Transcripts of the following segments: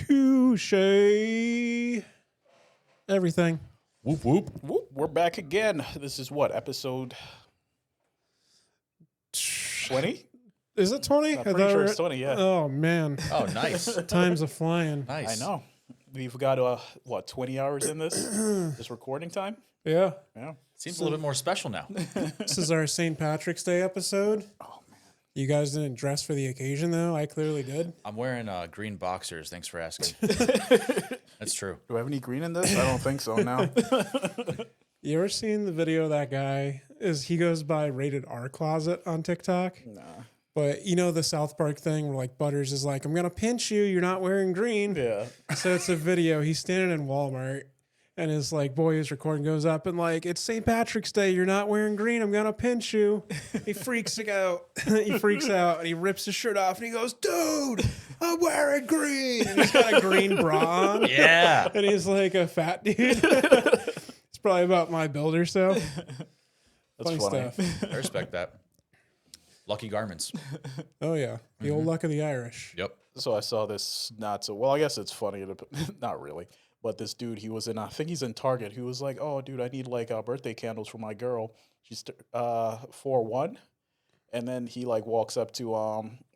Touche. Everything. Whoop, whoop. Whoop, we're back again. This is what, episode 20? Is it 20? I'm pretty sure it's 20, yeah. Oh, man. Oh, nice. Time's a flying. Nice. I know. We've got, 20 hours in this recording time? Yeah. Yeah. Seems a little bit more special now. This is our St. Patrick's Day episode. Oh, man. You guys didn't dress for the occasion, though. I clearly did. I'm wearing green boxers. Thanks for asking. That's true. Do I have any green in this? I don't think so now. You ever seen the video of that guy? He goes by Rated R Closet on TikTok. Nah. But you know the South Park thing where like Butters is like, I'm going to pinch you. You're not wearing green. Yeah. So it's a video. He's standing in Walmart and his like boy who's recording goes up and like, it's St. Patrick's Day. You're not wearing green. I'm going to pinch you. He freaks out. He freaks out and he rips his shirt off and he goes, dude, I'm wearing green. And he's got a green bra on. Yeah. And he's like a fat dude. It's probably about my build or so. That's Funny funny. stuff. I respect that. Lucky garments. Oh, yeah. The old luck of the Irish. Yep. So I saw this not so well. I guess it's funny, not really. But this dude, he was in. I think he's in Target. He was like, "Oh, dude, I need like birthday candles for my girl. She's 4'1", and then he like walks up to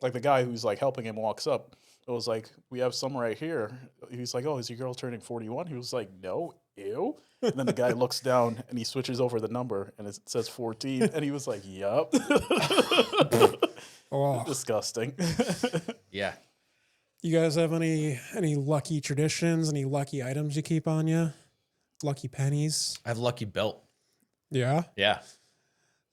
like the guy who's like helping him walks up. It was like, "We have some right here." He's like, "Oh, is your girl turning 41?" He was like, "No, ew." And then the guy looks down and he switches over the number and it says 14, and he was like, "Yup." Oh. Disgusting. Yeah. You guys have any lucky traditions, any lucky items you keep on you? Lucky pennies? I have a lucky belt. Yeah. Yeah.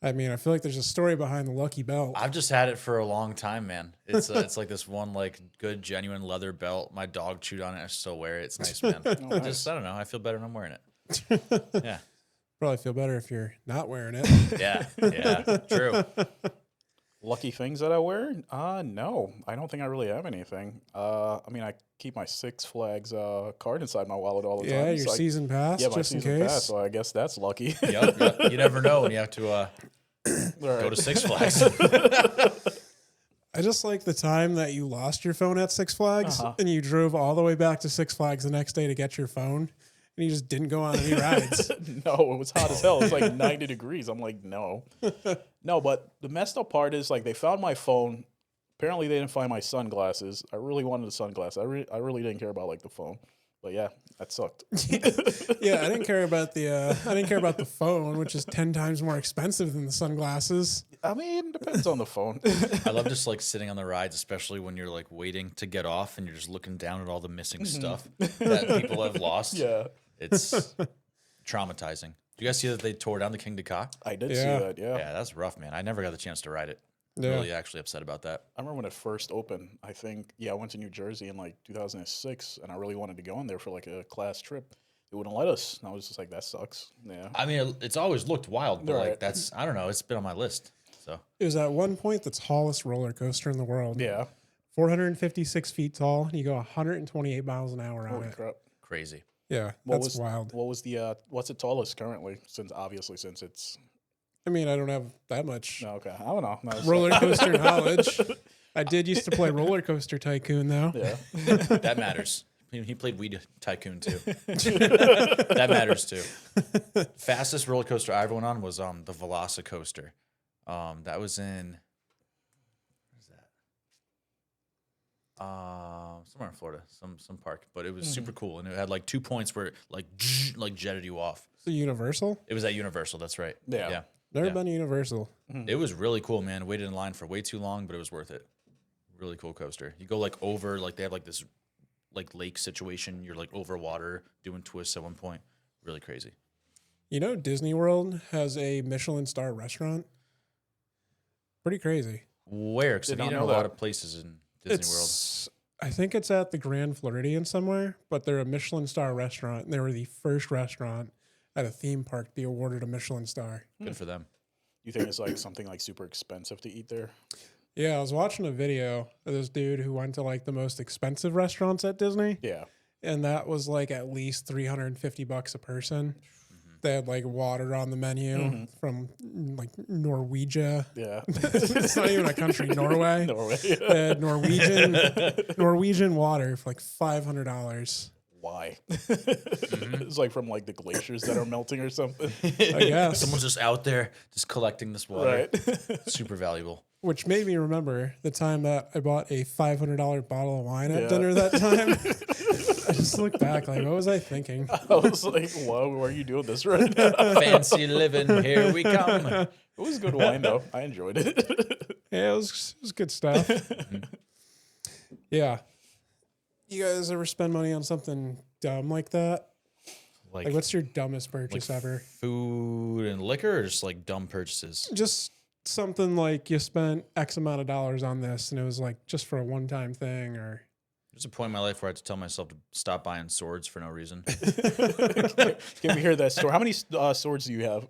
I mean, I feel like there's a story behind the lucky belt. I've just had it for a long time, man. It's like this one like good genuine leather belt. My dog chewed on it. I still wear it. It's nice, man. I don't know. I feel better when I'm wearing it. Yeah. Probably feel better if you're not wearing it. Yeah. Yeah. True. Lucky things that I wear? No, I don't think I really have anything. I mean, I keep my Six Flags card inside my wallet all the time. Yeah, your so season pass, yeah, my just in season case. pass. So I guess that's lucky. Yep. You never know when you have to All go right. to Six Flags. I just like the time that you lost your phone at Six Flags and you drove all the way back to Six Flags the next day to get your phone and you just didn't go on any rides. No, it was hot as hell. It was like 90 degrees. I'm like, no. No, but the messed up part is like they found my phone. Apparently they didn't find my sunglasses. I really wanted the sunglasses. I really didn't care about like the phone. But yeah, that sucked. Yeah, I didn't care about the phone, which is 10 times more expensive than the sunglasses. I mean, depends on the phone. I love just like sitting on the rides, especially when you're like waiting to get off and you're just looking down at all the missing stuff that people have lost. Yeah, It's traumatizing. Do you guys see that they tore down the King Ka? I did Yeah. see that. Yeah. Yeah, that's rough, man. I never got the chance to ride it. Yeah. Really actually upset about that. I remember when it first opened. I think, I went to New Jersey in like 2006, and I really wanted to go in there for like a class trip. They wouldn't let us. And I was just like, that sucks. Yeah. I mean, it's always looked wild, but like Right. I don't know. It's been on my list. So It was at one point the tallest roller coaster in the world. Yeah. 456 feet tall, and you go 128 miles an hour on Holy it. crap. crazy. Yeah, What that's was wild. What was the what's the tallest currently? Since it's I mean, I don't have that much no, okay. I don't know. No, it's- roller coaster knowledge. I did used to play Roller Coaster Tycoon, though. Yeah. That matters. He played Weed Tycoon too. That matters too. Fastest roller coaster I ever went on was the Velocicoaster. That was in where's that? Somewhere in Florida, some park. But it was super cool, and it had like 2 points where it like jetted you off. So Universal? It was at Universal. That's right. Yeah. Yeah. Never Yeah. been to Universal. It was really cool, man. Waited in line for way too long, but it was worth it. Really cool coaster. You go like over, like they have like this like lake situation. You're like over water doing twists at one point. Really crazy. You know, Disney World has a Michelin star restaurant. Pretty crazy. Where? Because Did I've not eaten know a lot that. of places in Disney World. I think it's at the Grand Floridian somewhere, but they're a Michelin star restaurant. And they were the first restaurant at a theme park to be awarded a Michelin star. Good for them. You think it's like something like super expensive to eat there? Yeah, I was watching a video of this dude who went to like the most expensive restaurants at Disney, Yeah. and that was like at least $350 a person. They had like water on the menu from like Norwegia. Yeah. It's not even a country, Norway. Norway. They had Norwegian water for like $500. Why? It's like from like the glaciers that are melting or something. I guess. Someone's just out there just collecting this water. Right. Super valuable. Which made me remember the time that I bought a $500 bottle of wine at Yeah. dinner that time. I just looked back like, what was I thinking? I was like, whoa, why are you doing this right now? Fancy living, here we come. It was good wine though. I enjoyed it. Yeah, it was good stuff. Yeah. You guys ever spend money on something dumb like that? Like, what's your dumbest purchase ever? Food and liquor, or just like dumb purchases? Just something like you spent X amount of dollars on this and it was like just for a one-time thing, or There's a point in my life where I had to tell myself to stop buying swords for no reason. Can we hear that story? How many swords do you have?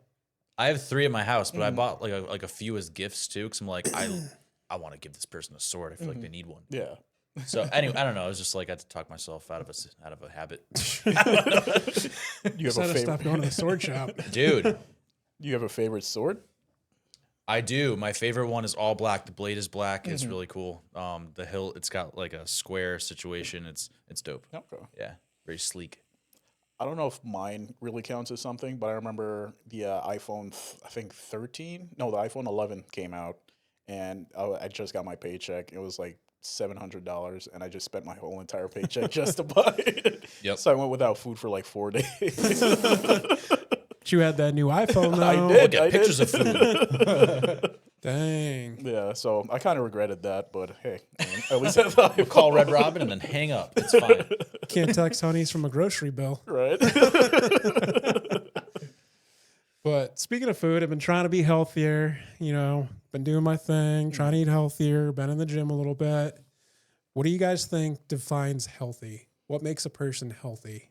I have 3 in my house, but I bought like a few as gifts too, because I'm like, I want to give this person a sword. I feel like they need one. Yeah. So anyway, I don't know. I was just like, I had to talk myself out of a habit. You have just had to stop going to the sword shop. Dude, You have a favorite sword? I do. My favorite one is all black. The blade is black. It's really cool. The hilt, it's got like a square situation. It's dope. Okay. Yeah, very sleek. I don't know if mine really counts as something, but I remember the iPhone, I think 13. No, the iPhone 11 came out, and I just got my paycheck. It was like $700, and I just spent my whole entire paycheck just to buy it. Yep. So I went without food for like 4 days. But you had that new iPhone though. I did. Get pictures of food. Dang. Yeah, so I kind of regretted that, but hey, I mean, at least I thought Call Red Robin and then hang up. It's fine. Can't text honeys from a grocery bill. right. But speaking of food, I've been trying to be healthier, been doing my thing, trying to eat healthier, been in the gym a little bit. What do you guys think defines healthy? What makes a person healthy?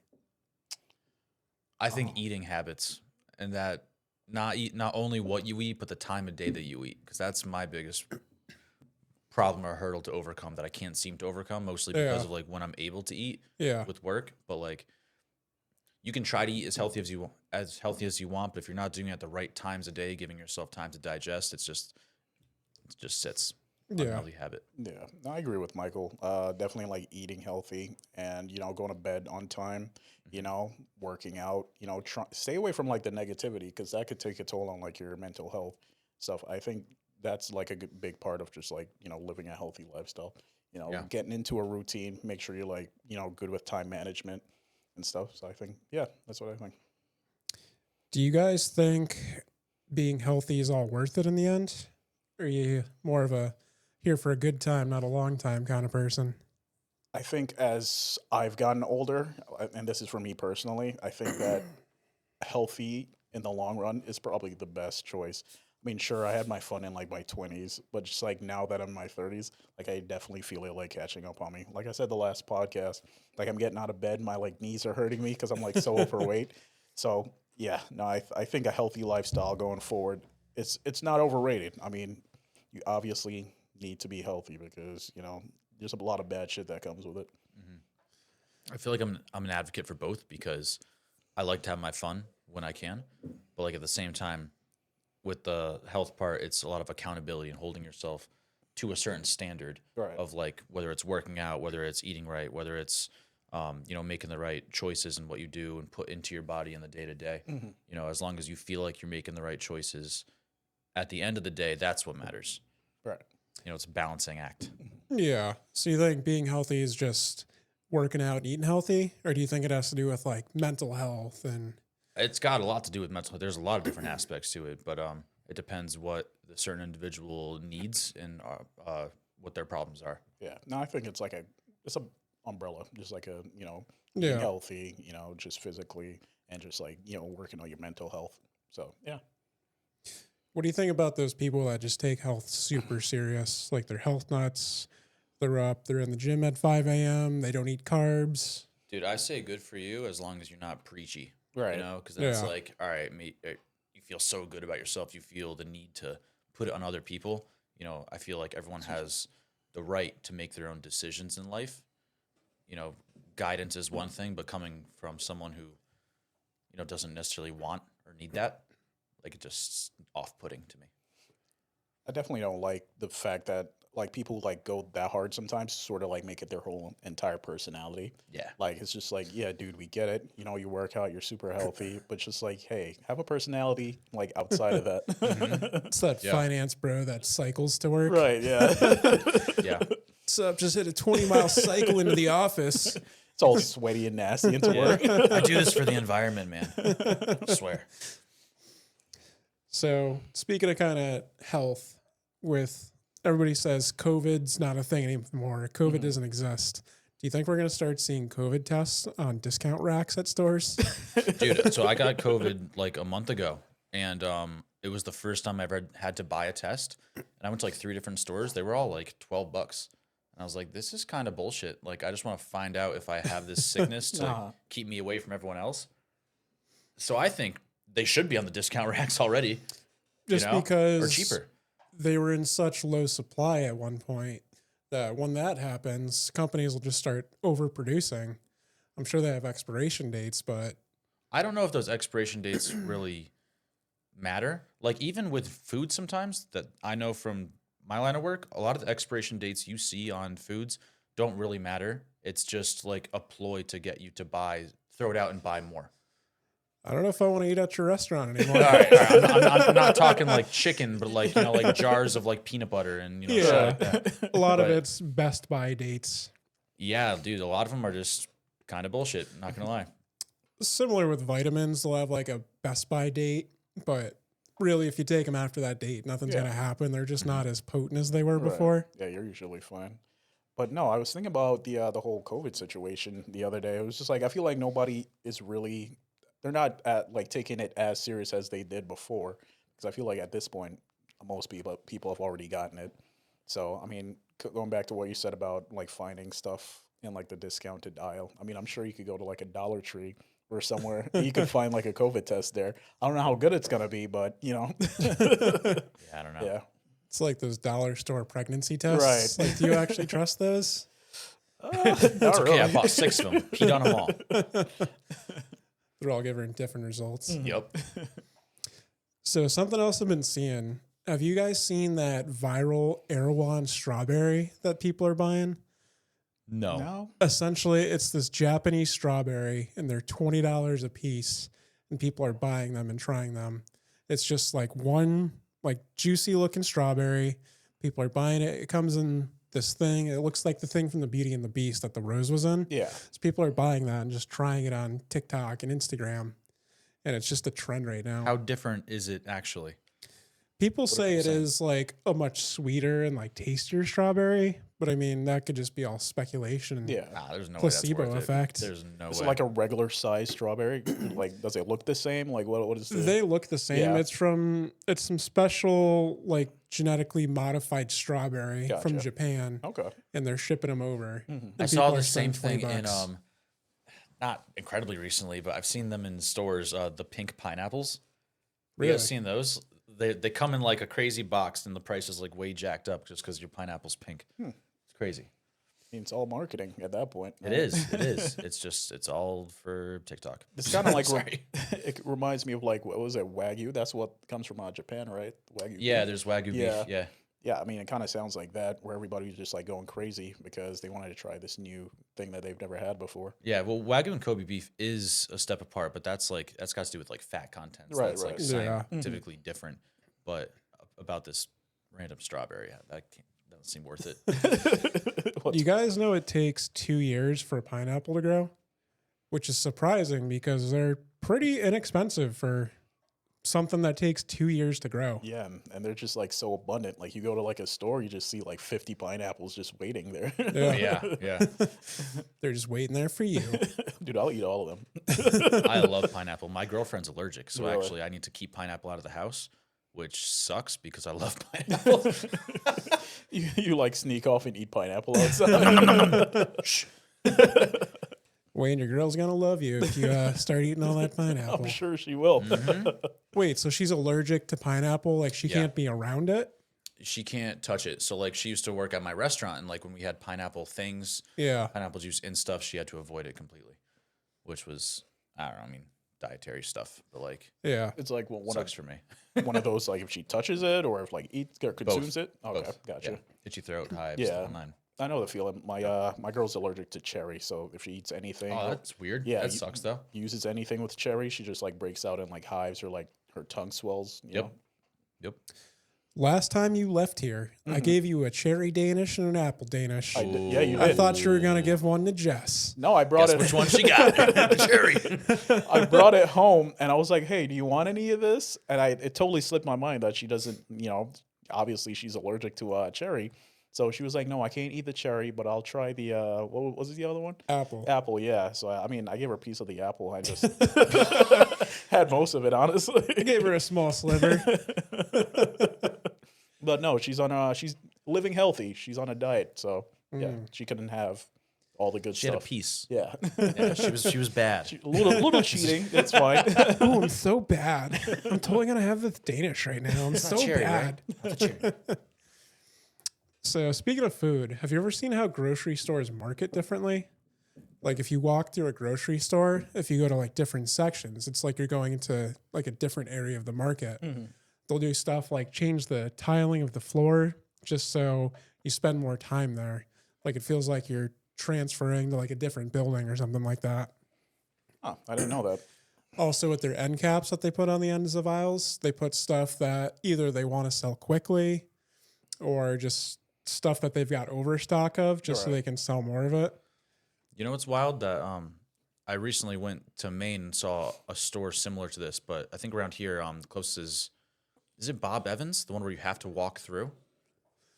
I think eating habits, and that not only what you eat, but the time of day that you eat, because that's my biggest problem or hurdle to overcome that I can't seem to overcome, mostly because of like when I'm able to eat with work. But like, you can try to eat as healthy as you want, but if you're not doing it at the right times of day, giving yourself time to digest, it just sits. Unhealthy habit. Yeah, no, I agree with Michael. Definitely like eating healthy and, going to bed on time, working out, stay away from like the negativity, because that could take a toll on like your mental health stuff. I think that's like a big part of just like, living a healthy lifestyle, getting into a routine, make sure you're like, good with time management and stuff. So I think, yeah, that's what I think. Do you guys think being healthy is all worth it in the end? Or are you more of a here for a good time, not a long time kind of person? I think as I've gotten older, and this is for me personally, I think that healthy in the long run is probably the best choice. I mean, sure, I had my fun in like my 20s, but just like now that I'm in my 30s, like I definitely feel it like catching up on me. Like I said the last podcast, like I'm getting out of bed, my like knees are hurting me because I'm like so overweight. So yeah, no, I think a healthy lifestyle going forward, it's not overrated. I mean, you obviously need to be healthy because there's a lot of bad shit that comes with it. I feel like I'm an advocate for both, because I like to have my fun when I can, but like at the same time, with the health part, it's a lot of accountability and holding yourself to a certain standard of like whether it's working out, whether it's eating right, whether it's making the right choices in what you do and put into your body in the day to day. As long as you feel like you're making the right choices, at the end of the day, that's what matters. Right. It's a balancing act. Yeah. So you think being healthy is just working out and eating healthy? Or do you think it has to do with like mental health and... It's got a lot to do with mental health. There's a lot of different aspects to it, but it depends what the certain individual needs and what their problems are. Yeah. No, I think it's a umbrella, just like being healthy, just physically and just like, working on your mental health. So, yeah. What do you think about those people that just take health super serious? Like they're health nuts. They're in the gym at 5 a.m. They don't eat carbs. Dude, I say good for you as long as you're not preachy. Right. Because then it's like, all right, you feel so good about yourself. You feel the need to put it on other people. I feel like everyone has the right to make their own decisions in life. Guidance is one thing, but coming from someone who doesn't necessarily want or need that. Like it just off-putting to me. I definitely don't like the fact that like people like go that hard sometimes to sort of like make it their whole entire personality. Yeah. Like it's just like, yeah, dude, we get it. You know, you work out, you're super healthy, but just like, hey, have a personality like outside of that. It's that Yeah. finance bro that cycles to work. Right, yeah. Yeah. What's up? Just hit a 20-mile cycle into the office. It's all sweaty and nasty into work. I do this for the environment, man. I swear. So speaking of kind of health, with everybody says COVID's not a thing anymore. COVID doesn't exist. Do you think we're going to start seeing COVID tests on discount racks at stores? Dude, so I got COVID like a month ago, and it was the first time I ever had to buy a test. And I went to like 3 different stores. They were all like $12. And I was like, this is kind of bullshit. Like, I just want to find out if I have this sickness to keep me away from everyone else. So I think they should be on the discount racks already. Just you know? because Or cheaper. they were in such low supply at one point that when that happens, companies will just start overproducing. I'm sure they have expiration dates, but I don't know if those expiration dates really matter. Like even with food sometimes that I know from my line of work, a lot of the expiration dates you see on foods don't really matter. It's just like a ploy to get you to throw it out and buy more. I don't know if I want to eat at your restaurant All anymore. right, all right. I'm not talking like chicken, but like, like jars of like peanut butter and, shit Yeah. like that. A lot of But- it's Best Buy dates. Yeah, dude, a lot of them are just kind of bullshit. Not going to lie. Similar with vitamins, they'll have like a Best Buy date, but really, if you take them after that date, nothing's Yeah. going to happen. They're just not as potent as they were Right. before. Yeah, you're usually fine. But no, I was thinking about the whole COVID situation the other day. It was just like I feel like nobody is really they're not at like taking it as serious as they did before because I feel like at this point most people have already gotten it. So I mean, going back to what you said about like finding stuff in like the discounted aisle. I mean, I'm sure you could go to like a Dollar Tree or somewhere and you could find like a COVID test there. I don't know how good it's gonna be, but Yeah, I don't know. yeah. It's like those dollar store pregnancy tests. Right. Like, do you actually trust those? It's okay. I bought 6 of them. Peed on them all. They're all giving different results. Yep. So something else I've been seeing. Have you guys seen that viral Erewhon strawberry that people are buying? No. No. Essentially, it's this Japanese strawberry, and they're $20 a piece, and people are buying them and trying them. It's just like one like juicy looking strawberry. People are buying it. It comes in this thing. It looks like the thing from the Beauty and the Beast that the Rose was in. Yeah. So people are buying that and just trying it on TikTok and Instagram, and it's just a trend right now. How different is it actually? People say it 100%. is like a much sweeter and like tastier strawberry, but I mean that could just be all speculation. Yeah. Nah, there's no Placebo way that's worth effect. It. There's no Is way. it like a regular size strawberry? Like, does it look the same? Like, what is the? They look the same. Yeah. It's some special like genetically modified strawberry from Gotcha. Japan, Okay. and they're shipping them over. And I people saw are the same spending thing in $20. not incredibly recently, but I've seen them in stores. The pink pineapples. Really? You guys seen those? They come in like a crazy box, and the price is like way jacked up just because your pineapple's pink. It's crazy. I mean, it's all marketing at that point. It is. It is. It's all for TikTok. It's kind of like Sorry. it reminds me of like what was it, Wagyu? That's what comes from Japan, right? Wagyu. Yeah, beef. there's Wagyu Yeah. beef. Yeah. Yeah, I mean, it kind of sounds like that, where everybody's just like going crazy because they wanted to try this new thing that they've never had before. Yeah, well, Wagyu and Kobe beef is a step apart, but that's got to do with like fat content. So Right, that's right. like Yeah. scientifically different. But about this random strawberry, that doesn't seem worth it. What's- You guys know it takes 2 years for a pineapple to grow, which is surprising because they're pretty inexpensive for something that takes 2 years to grow. yeah, and they're just like so abundant. Like you go to like a store, you just see like 50 pineapples just waiting there. Yeah. Yeah. They're just waiting there for you. Dude, I'll eat all of them. I love pineapple. My girlfriend's allergic, so Really? actually I need to keep pineapple out of the house, which sucks because I love pineapple. You like sneak off and eat pineapple outside. Wayne, your girl's gonna love you if you start eating all that pineapple. I'm sure she will. Wait, so she's allergic to pineapple? Like she Yeah. can't be around it? She can't touch it. So like she used to work at my restaurant, and like when we had pineapple things, Yeah. pineapple juice and stuff, she had to avoid it completely, which was I don't know. I mean, dietary stuff, but like Yeah. It's like one sucks for me. one of those like if she touches it or if like eats or consumes it. Okay, Both. gotcha. Yeah. Itchy throat, hives, Yeah. the whole nine. I know the feeling. My girl's allergic to cherry, so if she eats anything, Oh, or that's weird. Yeah, that you- sucks though. uses anything with cherry, she just like breaks out in like hives or like her tongue swells. You Yep. know? Yep. Last time you left here, I gave you a cherry Danish and an apple Danish. Yeah, you I did. thought you were gonna give one to Jess. No, I brought Guess it. which one she got? Cherry. I brought it home and I was like, "Hey, do you want any of this?" And it totally slipped my mind that she doesn't. Obviously she's allergic to cherry. So she was like, "No, I can't eat the cherry, but I'll try the what was the other one? Apple. Apple, yeah." So I mean, I gave her a piece of the apple. I just had most of it, I honestly. gave her a small sliver. But no, she's living healthy. She's on a diet, so yeah, she couldn't have all the good She stuff. had a piece. Yeah, Yeah, she was bad. a little cheating. That's fine. Oh, I'm so bad. I'm totally gonna have this Danish right now. I'm so cherry, bad. right? Not the cherry. So speaking of food, have you ever seen how grocery stores market differently? Like if you walk through a grocery store, if you go to like different sections, it's like you're going into like a different area of the market. They'll do stuff like change the tiling of the floor just so you spend more time there. Like it feels like you're transferring to like a different building or something like that. Oh, I didn't know that. Also, with their end caps that they put on the ends of aisles, they put stuff that either they want to sell quickly or just stuff that they've got overstock of just so Right. they can sell more of it. You know what's wild? That I recently went to Maine and saw a store similar to this, but I think around here, the closest is it Bob Evans, the one where you have to walk through?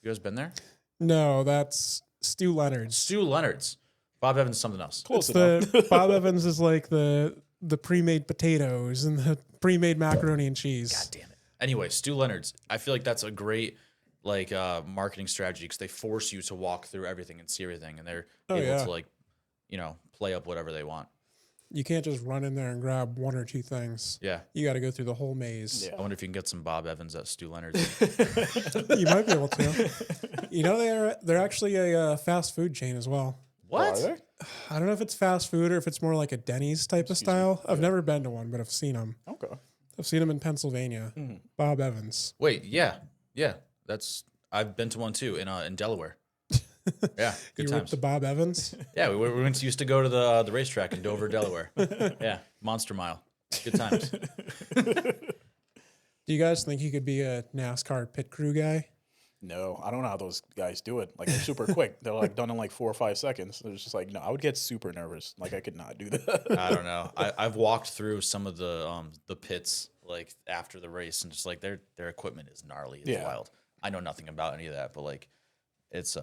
You guys been there? No, that's Stu Leonard's. Stu Leonard's. Bob Evans is something else. Close It's enough. the Bob Evans is like the pre-made potatoes and the pre-made macaroni and cheese. God damn it. Anyway, Stu Leonard's. I feel like that's a great like marketing strategy because they force you to walk through everything and see everything, and they're able yeah. to like, play up whatever they want. You can't just run in there and grab one or two things. Yeah. You got to go through the whole maze. Yeah. I wonder if you can get some Bob Evans at Stu Leonard's. You might be able to. You know, they're actually a fast food chain as well. What? Are they? I don't know if it's fast food or if it's more like a Denny's type of style. I've never been to one, but I've seen them. Okay. I've seen them in Pennsylvania. Bob Evans. Wait, yeah. I've been to one too in Delaware. Yeah, good You were times. the Bob Evans. Yeah, we used to go to the racetrack in Dover, Delaware. Yeah, Monster Mile. Good times. Do you guys think you could be a NASCAR pit crew guy? No, I don't know how those guys do it. Like they're super quick. They're like done in like 4 or 5 seconds. They're just like, no, I would get super nervous. Like I could not do that. I don't know. I've walked through some of the pits like after the race, and just like their equipment is gnarly. It's Yeah. wild. I know nothing about any of that, but like it's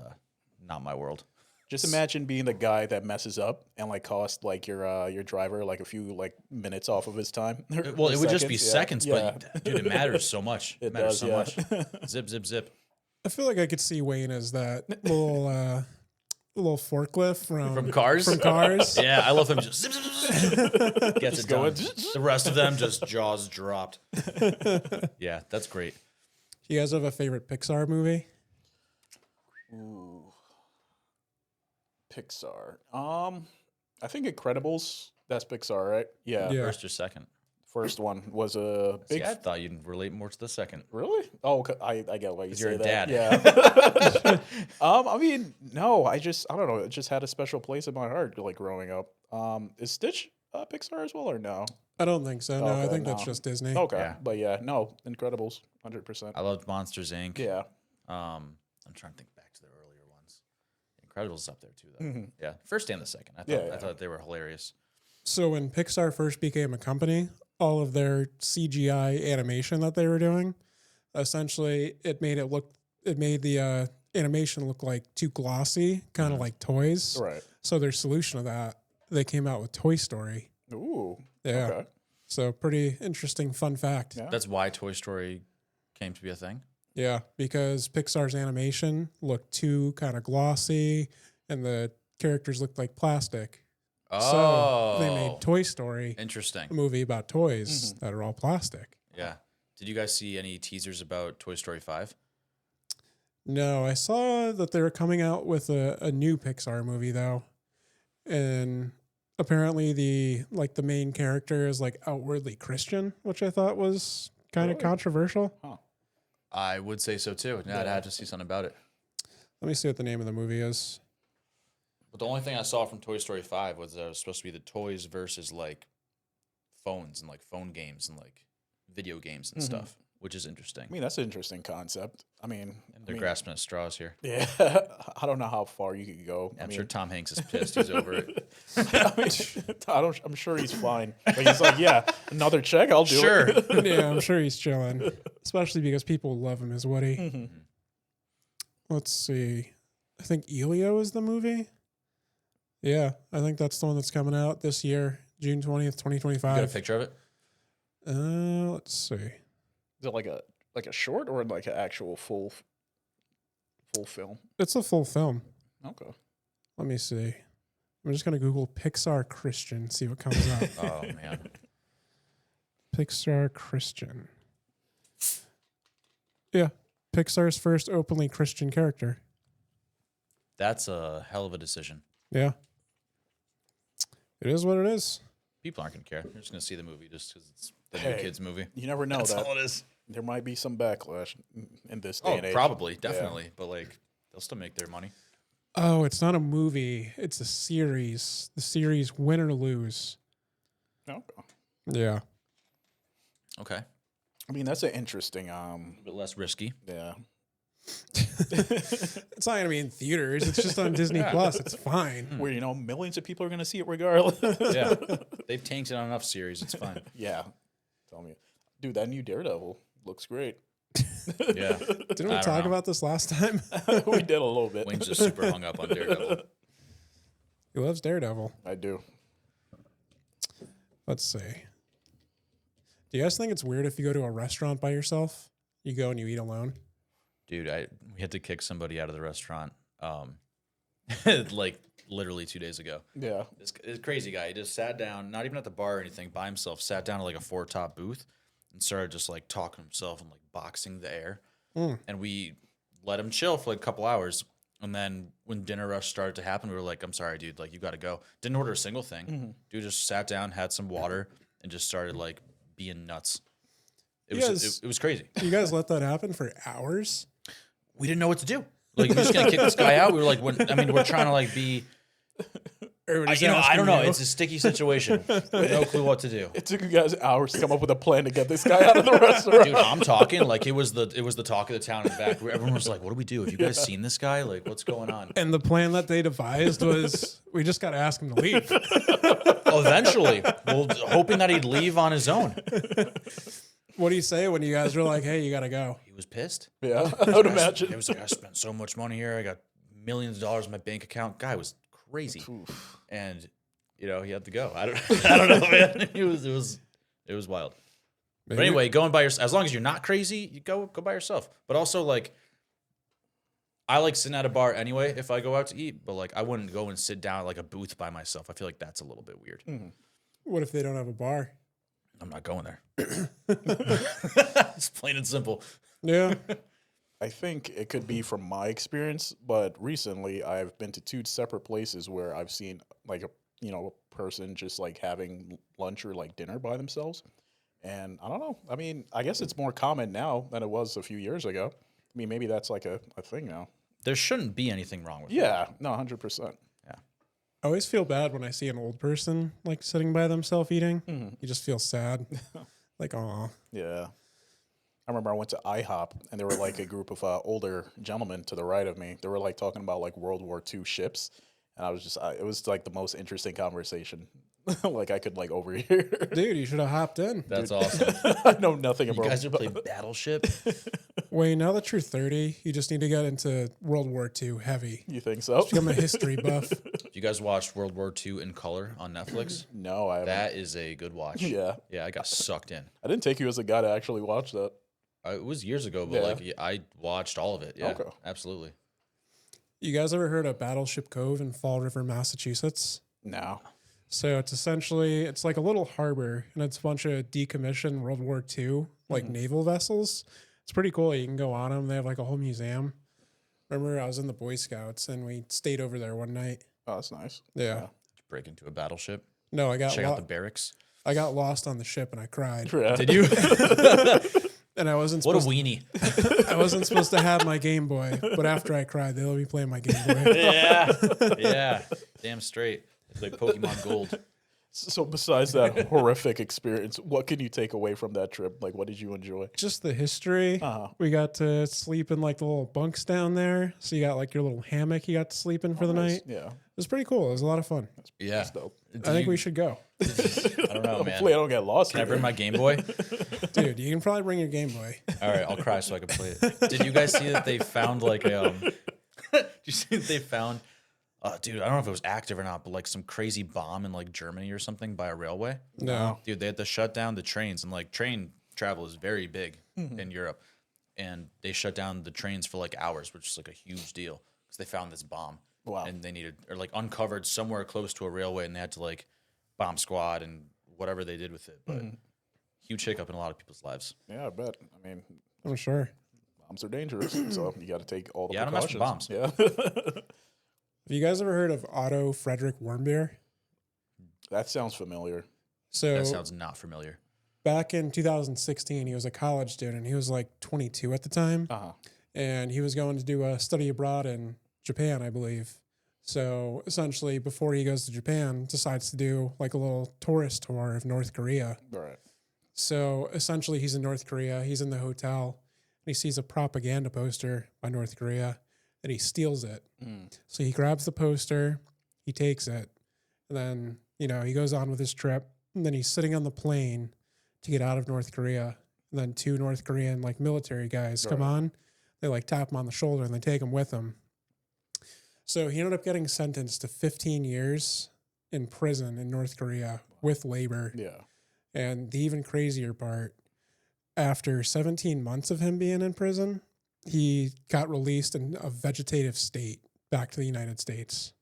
not my world. Just imagine being the guy that messes up and like cost like your driver like a few like minutes off of his time. Well, it would just be Seconds, yeah. seconds, but dude, it matters so much. It matters does, so yeah. much. Zip, zip, zip. I feel like I could see Wayne as that little forklift From Cars? From Cars. Yeah, I love him. Just zip, zip, zip, zip. Gets it going. done. The rest of them just jaws dropped. Yeah, that's great. You guys have a favorite Pixar movie? Ooh. Pixar. I think Incredibles. That's Pixar, right? Yeah. Yeah. First or second? First one was a big. See, I thought you'd relate more to the second. Really? Oh, okay. I get why you 'Cause say you're a that. dad. Yeah. I mean, no. I don't know. It just had a special place in my heart, like growing up. Is Stitch Pixar as well, or no? I don't think so. No, I Okay, think that's no. just Disney. Okay, Yeah. but yeah, no. Incredibles, 100%. I loved Monsters Inc. Yeah. I'm trying to think back to the earlier ones. Incredibles is up there too, though. Mhm. Yeah, first and the second. I Yeah. thought they were hilarious. So when Pixar first became a company, all of their CGI animation that they were doing, essentially it made the animation look like too glossy, kind of like toys. Right. So their solution to that, they came out with Toy Story. Ooh. Yeah. Okay. So pretty interesting fun fact. Yeah. That's why Toy Story came to be a thing. Yeah, because Pixar's animation looked too kind of glossy and the characters looked like plastic. Oh, So they made Toy Story, interesting. a movie about toys that are all plastic. Yeah. Did you guys see any teasers about Toy Story 5? No, I saw that they were coming out with a new Pixar movie though. And apparently the main character is like outwardly Christian, which I thought was kind of Really? controversial. I would say so too. Yeah, I'd Yeah. have to see something about it. Let me see what the name of the movie is. But the only thing I saw from Toy Story 5 was that it was supposed to be the toys versus like phones and like phone games and like video games and stuff, which is interesting. I mean, that's an interesting concept. I mean, They're grasping at straws here. yeah, I don't know how far you could go. I'm sure Tom Hanks is pissed. He's over it. I'm sure he's fine. Like, he's like, yeah, another check, I'll do Sure. it. Yeah, I'm sure he's chilling, especially because people love him as Woody. Let's see. I think Elio is the movie. Yeah, I think that's the one that's coming out this year, June 20th, You got a 2025. picture of it? Let's see. Is it like a short or like an actual full film? It's a full film. Okay. Let me see. I'm just going to Google Pixar Christian, see what comes up. Oh man. Pixar Christian. Yeah, Pixar's first openly Christian character. That's a hell of a decision. Yeah. It is what it is. People aren't gonna care. They're just gonna see the movie just because it's the Hey, new kids movie. You never know That's that. all it is. There might be some backlash in this day Oh, and age. probably, definitely. But like, they'll still make their money. Oh, it's not a movie. It's a series. The series Win or Lose. Okay. Yeah. Okay, I mean, that's an interesting. a bit less risky. Yeah. It's not going to be in theaters. It's just on Disney Plus. It's fine. Where millions of people are going to see it regardless. Yeah, they've tanked it on enough series. It's fine. Yeah. Tell me, dude, that new Daredevil looks great. Yeah, Didn't we I don't talk know. about this last time? We did a little bit. Wayne's just super hung up on Daredevil. He loves Daredevil. I do. Let's see. Do you guys think it's weird if you go to a restaurant by yourself? You go and you eat alone? Dude, we had to kick somebody out of the restaurant, like literally 2 days ago. Yeah. This crazy guy, he just sat down, not even at the bar or anything, by himself, sat down at like a 4-top booth and started just like talking to himself and like boxing the air. And we let him chill for like a couple hours. And then when dinner rush started to happen, we were like, I'm sorry, dude, like you got to go. Didn't order a single thing. Dude just sat down, had some water, and just started like being nuts. It was crazy. You guys let that happen for hours? We didn't know what to do. Like, we're just gonna kick this guy out. We were like, we're trying to like be. Everybody's I asking don't know. you. It's a sticky situation. No clue what to do. It took you guys hours to come up with a plan to get this guy out of the restaurant. Dude, I'm talking like it was the talk of the town in the back. Everyone was like, "What do we do? Have you guys seen this guy? Like, what's going on?" And the plan that they devised was we just got to ask him to leave. Eventually, well, hoping that he'd leave on his own. What do you say when you guys were like, hey, you got to go? He was pissed. Yeah, I would It imagine. was like, I spent so much money here. I got millions of dollars in my bank account. Guy was crazy, and he had to go. I don't know, man. It was wild. But anyway, going by yourself, as long as you're not crazy, you go by yourself. But also, like, I like sitting at a bar anyway if I go out to eat. But like, I wouldn't go and sit down at like a booth by myself. I feel like that's a little bit weird. What if they don't have a bar? I'm not going there. It's plain and simple. Yeah. I think it could be from my experience, but recently I've been to 2 separate places where I've seen like a person just like having lunch or like dinner by themselves. And I don't know. I mean, I guess it's more common now than it was a few years ago. I mean, maybe that's like a thing now. There shouldn't be anything wrong with it. Yeah, no, 100%. I always feel bad when I see an old person like sitting by themselves eating. You just feel sad. Like, aw. Yeah. I remember I went to IHOP and there were like a group of older gentlemen to the right of me. They were like talking about like World War II ships. And I was just, it was like the most interesting conversation. Like I could like overhear. Dude, you should have hopped in. That's awesome. I know nothing You about guys are playing Battleship? Wayne, now that you're 30, you just need to get into World War II heavy. You think so? Become a history buff. You guys watched World War II in color on Netflix? No, I haven't. That is a good watch. Yeah. Yeah, I got sucked in. I didn't take you as a guy to actually watch that. It was years ago, but Yeah. like I watched all of it. Yeah, Okay. absolutely. You guys ever heard of Battleship Cove in Fall River, Massachusetts? No. So it's like a little harbor, and it's a bunch of decommissioned World War II like naval vessels. It's pretty cool. You can go on them. They have like a whole museum. Remember, I was in the Boy Scouts, and we stayed over there one night. Oh, that's nice. Yeah. break into a battleship, No, check out the barracks. I got lost on the ship and I cried. Did you? And I wasn't What a supposed weenie. I wasn't supposed to have my Game Boy, but after I cried, they let me play my Game Boy. Yeah. Damn straight. It's like Pokemon Gold. So besides that horrific experience, what can you take away from that trip? Like, what did you enjoy? Just the history. Uh-huh. We got to sleep in like the little bunks down there. So you got like your little hammock you got to sleep in for the Nice. night. It Yeah. was pretty cool. It was a lot of fun. Yeah. That's dope. I think we should go. I don't know, man. Hopefully I don't get lost. Can I bring my Game Boy? Dude, you can probably bring your Game Boy. All right, I'll cry so I can play it. Did you guys see that they found like a did you see that they found dude, I don't know if it was active or not, but like some crazy bomb in like Germany or something by a railway? No. Dude, they had to shut down the trains, and like train travel is very big in Europe. And they shut down the trains for like hours, which is like a huge deal because they found this bomb. Wow. And they needed, or like uncovered somewhere close to a railway, and they had to like bomb squad and whatever they did with it. But huge hiccup in a lot of people's lives. Yeah, I bet. I mean, I'm sure. bombs are dangerous, so you got to take all the Yeah, I don't mess precautions. with bombs. Yeah. Have you guys ever heard of Otto Frederick Warmbier? That sounds familiar. So That sounds not familiar. back in 2016, he was a college student. He was like 22 at the time. Uh-huh. And he was going to do a study abroad in Japan, I believe. So essentially, before he goes to Japan, decides to do like a little tourist tour of North Korea. All right. So essentially, he's in North Korea. He's in the hotel, and he sees a propaganda poster by North Korea, and he steals it. So he grabs the poster, he takes it, and then he goes on with his trip. And then he's sitting on the plane to get out of North Korea. And then two North Korean like military guys come on. They like tap him on the shoulder and they take him with them. So he ended up getting sentenced to 15 years in prison in North Korea with labor. Yeah. And the even crazier part, after 17 months of him being in prison, he got released in a vegetative state back to the United States.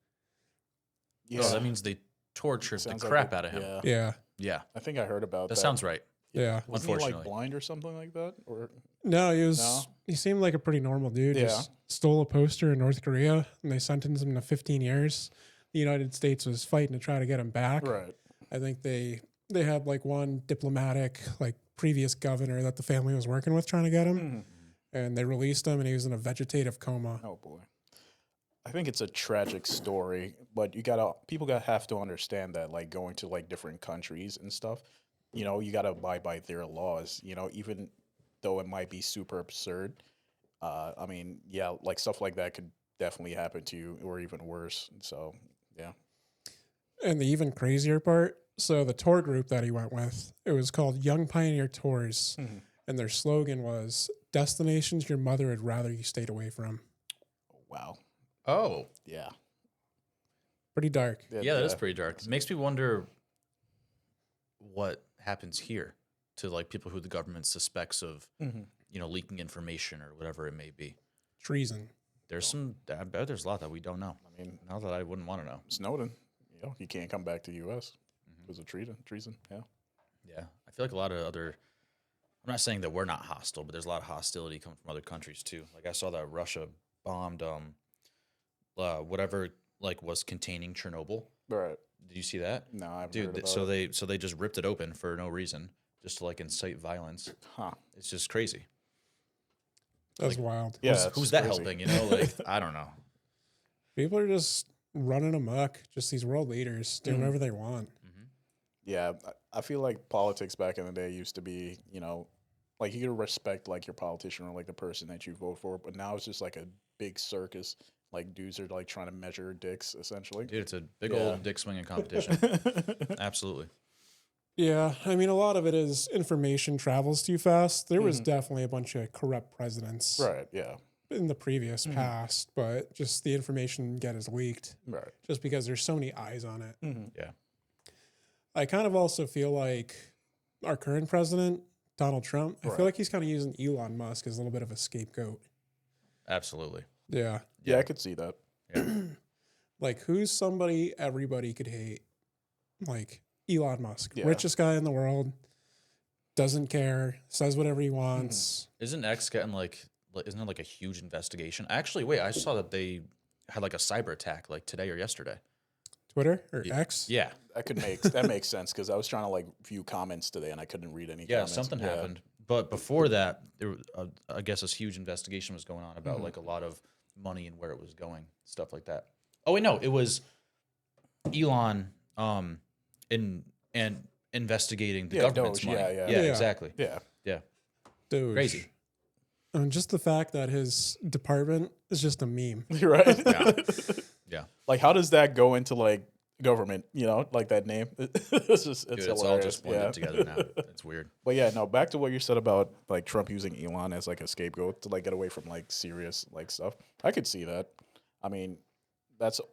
Yeah. Oh, that means they tortured the Sounds like crap a- out of him. Yeah. Yeah. Yeah, I think I heard about that. that sounds right. Yeah. Wasn't he like Unfortunately. blind or something like that? Or No, he was. No? He seemed like a pretty normal dude. Yeah. Just stole a poster in North Korea, and they sentenced him to 15 years. The United States was fighting to try to get him back. right. I think they had like one diplomatic, like previous governor that the family was working with trying to get him, and they released him, and he was in a vegetative coma. Oh boy. I think it's a tragic story, but people have to understand that like going to like different countries and stuff, you gotta abide by their laws, even though it might be super absurd. I mean, yeah, like stuff like that could definitely happen to you or even worse. So yeah. And the even crazier part, so the tour group that he went with, it was called Young Pioneer Tours, and their slogan was "Destinations your mother would rather you stayed away from." Wow. Oh, Yeah. Pretty dark. yeah, that is pretty dark. It makes me wonder what happens here to like people who the government suspects of, leaking information or whatever it may be. Treason. There's I bet there's a lot that we don't know. I mean, Not that I wouldn't want to know. Snowden, he can't come back to the U.S. because of treason. Yeah. Yeah, I feel like a lot of other. I'm not saying that we're not hostile, but there's a lot of hostility coming from other countries too. Like I saw that Russia bombed whatever like was containing Chernobyl. Right. Did you see that? No, I haven't Dude, heard about so it. they just ripped it open for no reason, just to like incite violence. Huh. It's just crazy. That's wild. Yeah. Who's it's that crazy. helping? Like I don't know. People are just running amok. Just these world leaders doing whatever they want. Yeah, I feel like politics back in the day used to be, like you could respect like your politician or like the person that you vote for, but now it's just like a big circus. Like dudes are like trying to measure dicks essentially. Dude, it's a big Yeah. old dick swinging competition. Absolutely. Yeah, I mean, a lot of it is information travels too fast. There was definitely a bunch of corrupt presidents Right. Yeah. in the previous past, but just the information gets leaked Right. just because there's so many eyes on it. Yeah. I kind of also feel like our current president, Donald Trump, I Right. feel like he's kind of using Elon Musk as a little bit of a scapegoat. Absolutely. Yeah. Yeah, I could see that. Yeah. Like, who's somebody everybody could hate? Like, Elon Musk, Yeah. richest guy in the world, doesn't care, says whatever he wants. Isn't X getting isn't it like a huge investigation? Actually, wait, I saw that they had like a cyber attack like today or yesterday. Twitter or X. Yeah. That makes sense because I was trying to like view comments today and I couldn't read any. Yeah, comments. something happened. But before that, I guess this huge investigation was going on about like a lot of money and where it was going, stuff like that. Oh wait, no, it was Elon in investigating the government's Doge, money. yeah. Yeah, Yeah. exactly. Yeah. Yeah, Dude. crazy. And just the fact that his department is just a meme. You're right. Yeah, yeah. Like, how does that go into like government? You know, like that name. It's just Dude, it's it's all hilarious. just blended together now. It's weird. But yeah, no. Back to what you said about like Trump using Elon as like a scapegoat to like get away from like serious like stuff. I could see that. I mean, that's the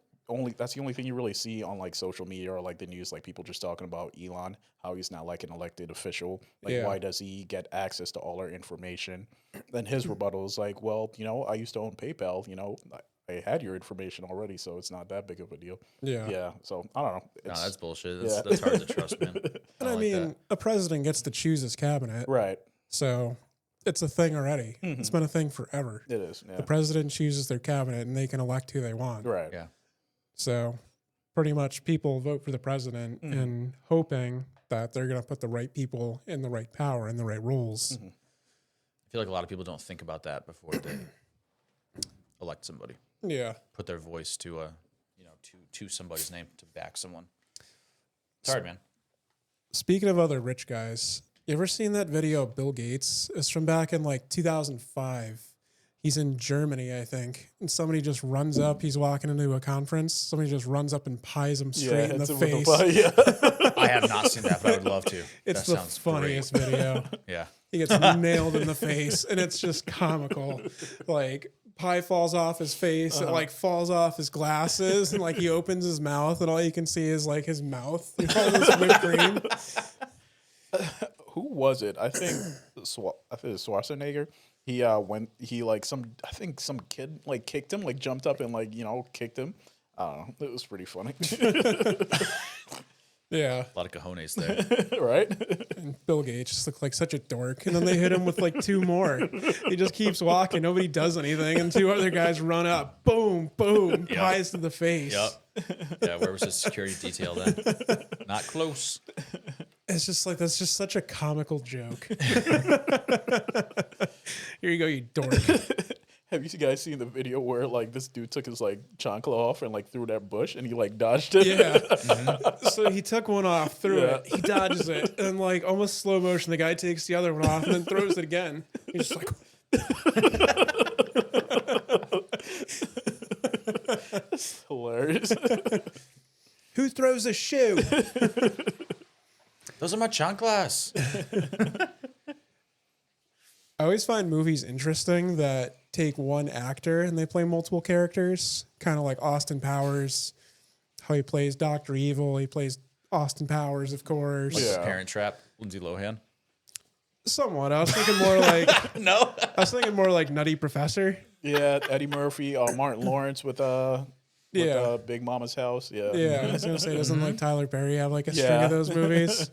only thing you really see on like social media or like the news, like people just talking about Elon, how he's not like an elected official. Like, Yeah. why does he get access to all our information? Then his rebuttal is like, well, you know, I used to own PayPal. You know, I had your information already, so it's not that big of a deal. Yeah. Yeah. So I don't know. No, It's, that's bullshit. yeah. That's hard to trust, man. And don't I like mean, that. a president gets to choose his cabinet. right. So it's a thing already. It's been a thing forever. It is. Yeah. The president chooses their cabinet and they can elect who they want. Right. Yeah. So pretty much people vote for the president and hoping that they're going to put the right people in the right power in the right roles. I feel like a lot of people don't think about that before they elect somebody. Yeah. Put their voice to to somebody's name to back someone. It's hard, man. Speaking of other rich guys, you ever seen that video of Bill Gates? It's from back in like 2005. He's in Germany, I think. And somebody just runs up. He's walking into a conference. Somebody just runs up and pies him straight in hits the him with face. yeah. I have not seen that, but I would love to. It's That the sounds funniest video. Great. Yeah. He gets nailed in the face, and it's just comical. Like, pie falls off his face, it like falls off his glasses, and like he opens his mouth, and all you can see is like his mouth, all this whipped cream. Who was it? I think it was Schwarzenegger. He when he like some kid like kicked him, like jumped up and like, you know, kicked him. I don't know. It was pretty funny. Yeah, A lot of cojones there. Right? and Bill Gates just looked like such a dork, and then they hit him with like two more. He just keeps walking, nobody does anything, and two other guys run up, boom, boom, pies to the face. Yep. Yeah, where was his security detail then? Not close. It's just like that's just such a comical joke. Here you go, you dork. Have you guys seen the video where like this dude took his like chancla off and like threw that bush and he like dodged it? Yeah. So he took one off, threw Yeah. it, he dodges it, and like almost slow motion, the guy takes the other one off and then throws it again. He's just like, Hilarious. who throws a shoe? Those are my chanclas. I always find movies interesting that take one actor and they play multiple characters, kind of like Austin Powers, how he plays Dr. Evil. He plays Austin Powers, of course. Yeah. Parent Trap, Lindsay Lohan. Somewhat. I was thinking more like No. I was thinking more like Nutty Professor. Yeah, Eddie Murphy, Martin Lawrence with Yeah. Big Mama's House. Yeah. Yeah, I was gonna say, doesn't like Tyler Perry have like a string Yeah. of those movies?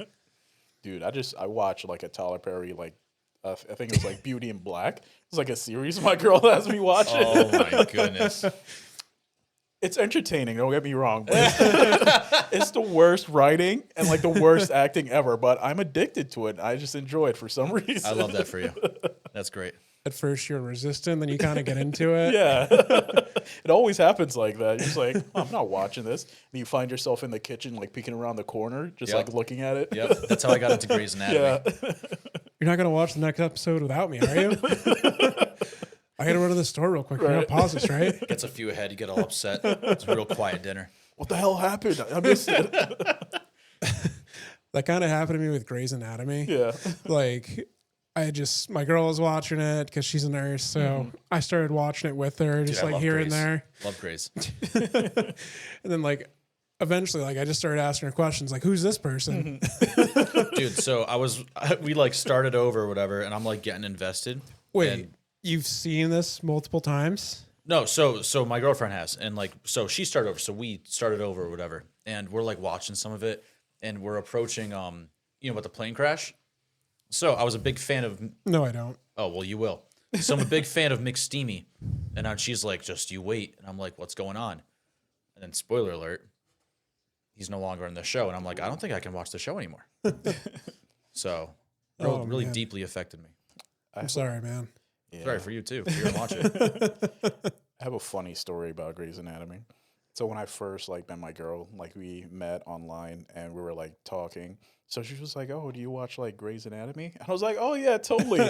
Dude, I watched like a Tyler Perry like I think it was like Beauty in Black. It's like a series my girl has me watching. Oh my goodness. It's entertaining, don't get me wrong, but it's the worst writing and like the worst acting ever, but I'm addicted to it. I just enjoy it for some reason. I love that for you. That's great. At first you're resistant, then you kind of get into it. Yeah. It always happens like that. You're just like, oh, I'm not watching this. And you find yourself in the kitchen, like peeking around the corner, just Yep. like looking at it. Yep. That's how I got into Grey's Anatomy. Yeah. You're not gonna watch the next episode without me, are you? I gotta run to the store real quick. You're gonna pause this, right? Gets a few ahead, you get all upset. It's a real quiet dinner. What the hell happened? I missed it. That kind of happened to me with Grey's Anatomy. Yeah. Like, my girl was watching it because she's a nurse, so I started watching it with her, just I like love here and Grey's. there. Love Grey's. And then like eventually, like I just started asking her questions, like, "Who's this person?" Dude, so we like started over or whatever, and I'm like getting invested. Wait, And- you've seen this multiple times? No, so my girlfriend has, and like, so she started over, so we started over or whatever, and we're like watching some of it, and we're approaching, with the plane crash. So I was a big fan of, No, I don't. oh, well, you will. So I'm a big fan of McSteamy, and she's like, just you wait, and I'm like, what's going on? And then spoiler alert, he's no longer in the show. And I'm like, I don't think I can watch the show anymore. So Oh, really man. deeply affected me. I'm sorry, man. Yeah. Sorry for you too. If you're gonna watch it. I have a funny story about Grey's Anatomy. So when I first like met my girl, like we met online and we were like talking. So she was like, "Oh, do you watch like Grey's Anatomy?" And I was like, "Oh yeah, totally."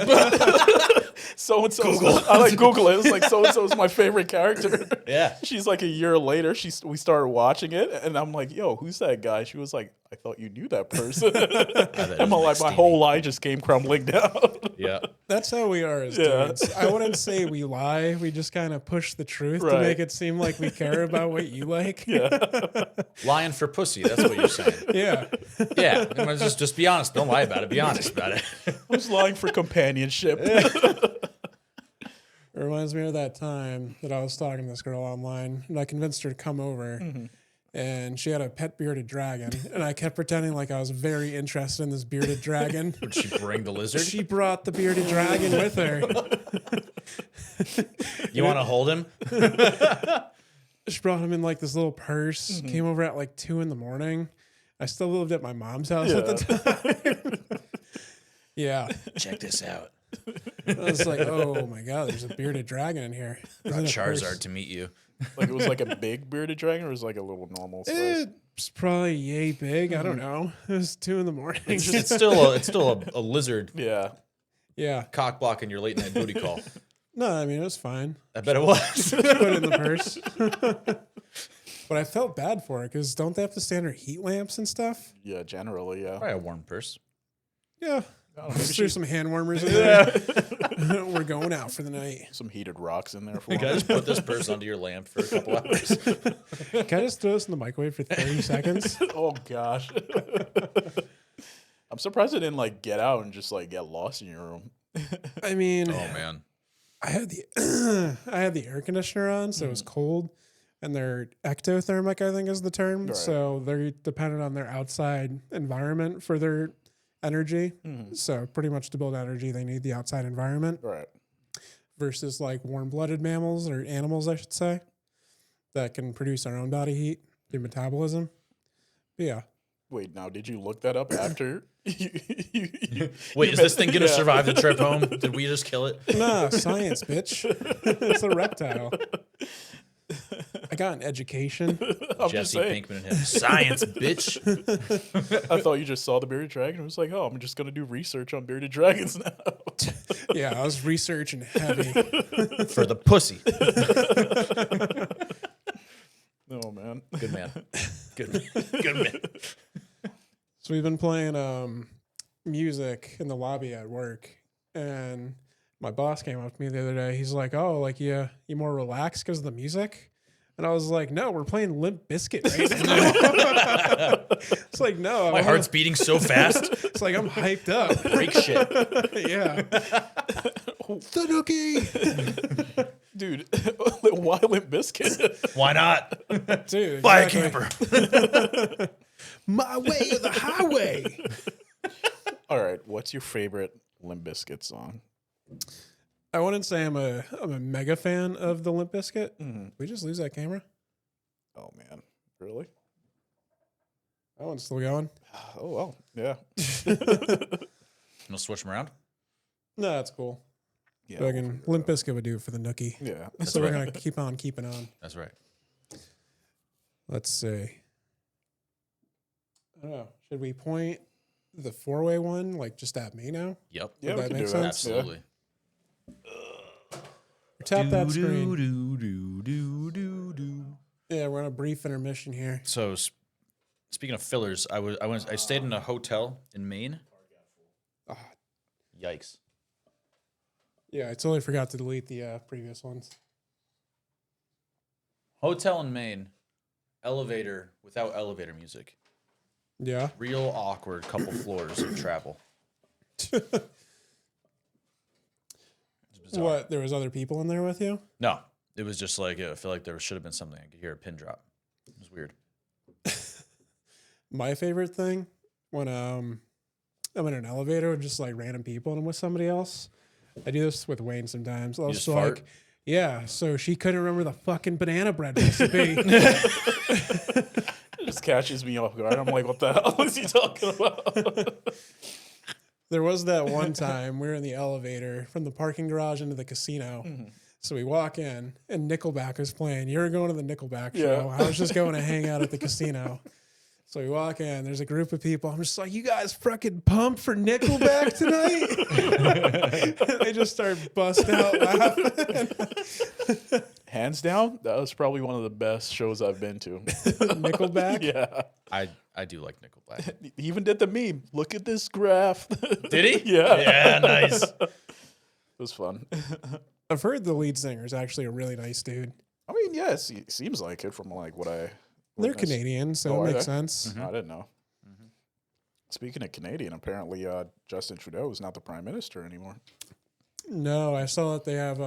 So and so, I like Google it. It's like so and so is my favorite character. Yeah. She's like a year later. We started watching it, and I'm like, "Yo, who's that guy?" She was like, "I thought you knew that person." And my whole lie just came crumbling down. Yeah. That's how we are as Yeah. dudes. I wouldn't say we lie. We just kind of push the truth to Right. make it seem like we care about what you like. Lying for pussy. That's what you're saying. Yeah. Yeah. Just be honest. Don't lie about it. Be honest about it. I was lying for companionship. It reminds me of that time that I was talking to this girl online and I convinced her to come over and she had a pet bearded dragon and I kept pretending like I was very interested in this bearded dragon. Would she bring the lizard? She brought the bearded dragon with her. You want to hold him? She brought him in like this little purse, came over at like 2 a.m. I still lived at my mom's house at the time. Yeah. Check this out. I was like, oh my God, there's a bearded dragon in here. It's in a Charizard purse. to meet you. Like it was like a big bearded dragon, or it was like a little normal size. It's probably yay big. I don't know. It was 2 a.m. It's still a lizard Yeah. Yeah. cock blocking your late night booty call. No, I mean, it was fine. I bet it was. Put it in the purse. But I felt bad for it because don't they have the standard heat lamps and stuff? Yeah, generally, yeah. Probably a warm purse. Yeah. I don't know, maybe There's some hand warmers in there. We're going out for the night. some heated rocks in there for Can I him. just put this purse under your lamp for a couple hours? Can I just throw this in the microwave for 30 seconds? Oh gosh. I'm surprised it didn't like get out and just like get lost in your room. I mean, Oh man. I had the I had the air conditioner on, so it was cold, and they're ectothermic, I think is the term. Right. So they're dependent on their outside environment for their energy. So pretty much to build energy, they need the outside environment Right. versus like warm-blooded mammals or animals, I should say, that can produce their own body heat through metabolism. But yeah. Wait, now did you look that up after? Wait, is this thing gonna survive the trip home? Did we just kill it? Nah, science, bitch. It's a reptile. I got an education. I'm just Jesse saying. Pinkman and him. Science, bitch. I thought you just saw the bearded dragon. I was like, oh, I'm just gonna do research on bearded dragons now. Yeah, I was researching heavy. For the pussy. Oh man. Good man. Good man. So we've been playing music in the lobby at work, and my boss came up to me the other day. He's like, "Oh, like you more relaxed because of the music?" And I was like, "No, we're playing Limp Bizkit right now." It's like, no, My heart's beating so fast. It's like I'm hyped up. Break shit. Yeah, the nookie, Dude, why Limp Bizkit? Why not? dude. Buy a exactly. camper. My way or the highway. All right, what's your favorite Limp Bizkit song? I wouldn't say I'm a mega fan of the Limp Bizkit. We just lose that camera. Oh man, really? That one's still going. Oh well, yeah. We'll switch them around. No, that's cool. Yeah, Fucking Limp Bizkit would do it for the nookie. yeah. So we're gonna keep on keeping on. That's right. Let's see. I don't know. Should we point the 4-way one like just at me now? Yep. Yeah, Would we that can make do sense? that. Absolutely. Or tap that screen. Yeah, we're on a brief intermission here. So, speaking of fillers, I stayed in a hotel in Maine. Ah. Yikes. Yeah, I totally forgot to delete the previous ones. Hotel in Maine. Elevator without elevator music. Yeah. Real awkward couple floors of travel. It's bizarre. What? There was other people in there with you? No, it was just like I feel like there should have been something. I could hear a pin drop. It was weird. My favorite thing when I'm in an elevator with just like random people and I'm with somebody else. I do this with Wayne sometimes. I'll just just fart? like, yeah. So she couldn't remember the fucking banana bread recipe. just catches me off guard. I'm like, what the hell is he talking about? There was that one time we were in the elevator from the parking garage into the casino. So we walk in and Nickelback was playing. You were going to the Nickelback show. Yeah. I was just going to hang out at the casino. So we walk in, there's a group of people. I'm just like, you guys fucking pumped for Nickelback tonight? They just start busting out laughing. Hands down, that was probably one of the best shows I've been to. Nickelback? Yeah. I do like Nickelback. He even did the meme. Look at this graph. Did he? Yeah. Yeah, nice. It was fun. I've heard the lead singer is actually a really nice dude. I mean, yeah, it seems like it from like what I. They're witnessed. Canadian, so Oh, it are makes they? sense. I didn't know. Speaking of Canadian, apparently Justin Trudeau is not the prime minister anymore. No, I saw that they have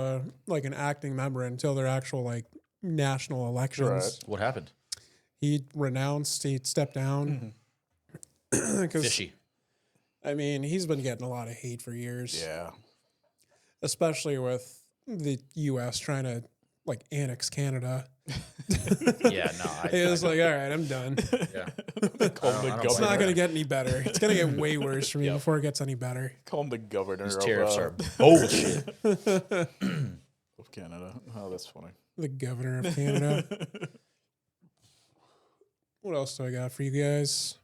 like an acting member until their actual like national elections. Right. What happened? He renounced. He stepped down. 'Cause, Fishy. I mean, he's been getting a lot of hate for years, Yeah. especially with the U.S. trying to like annex Canada. Yeah, no. It was like, all right, I'm done. yeah. Call him the I don't It's blame not governor. going to get any better. It's going to get way worse for me Yep. before it gets any better. Call him the governor These of, tariffs are bullshit. of Canada. Oh, that's funny. The governor of Canada. What else do I got for you guys?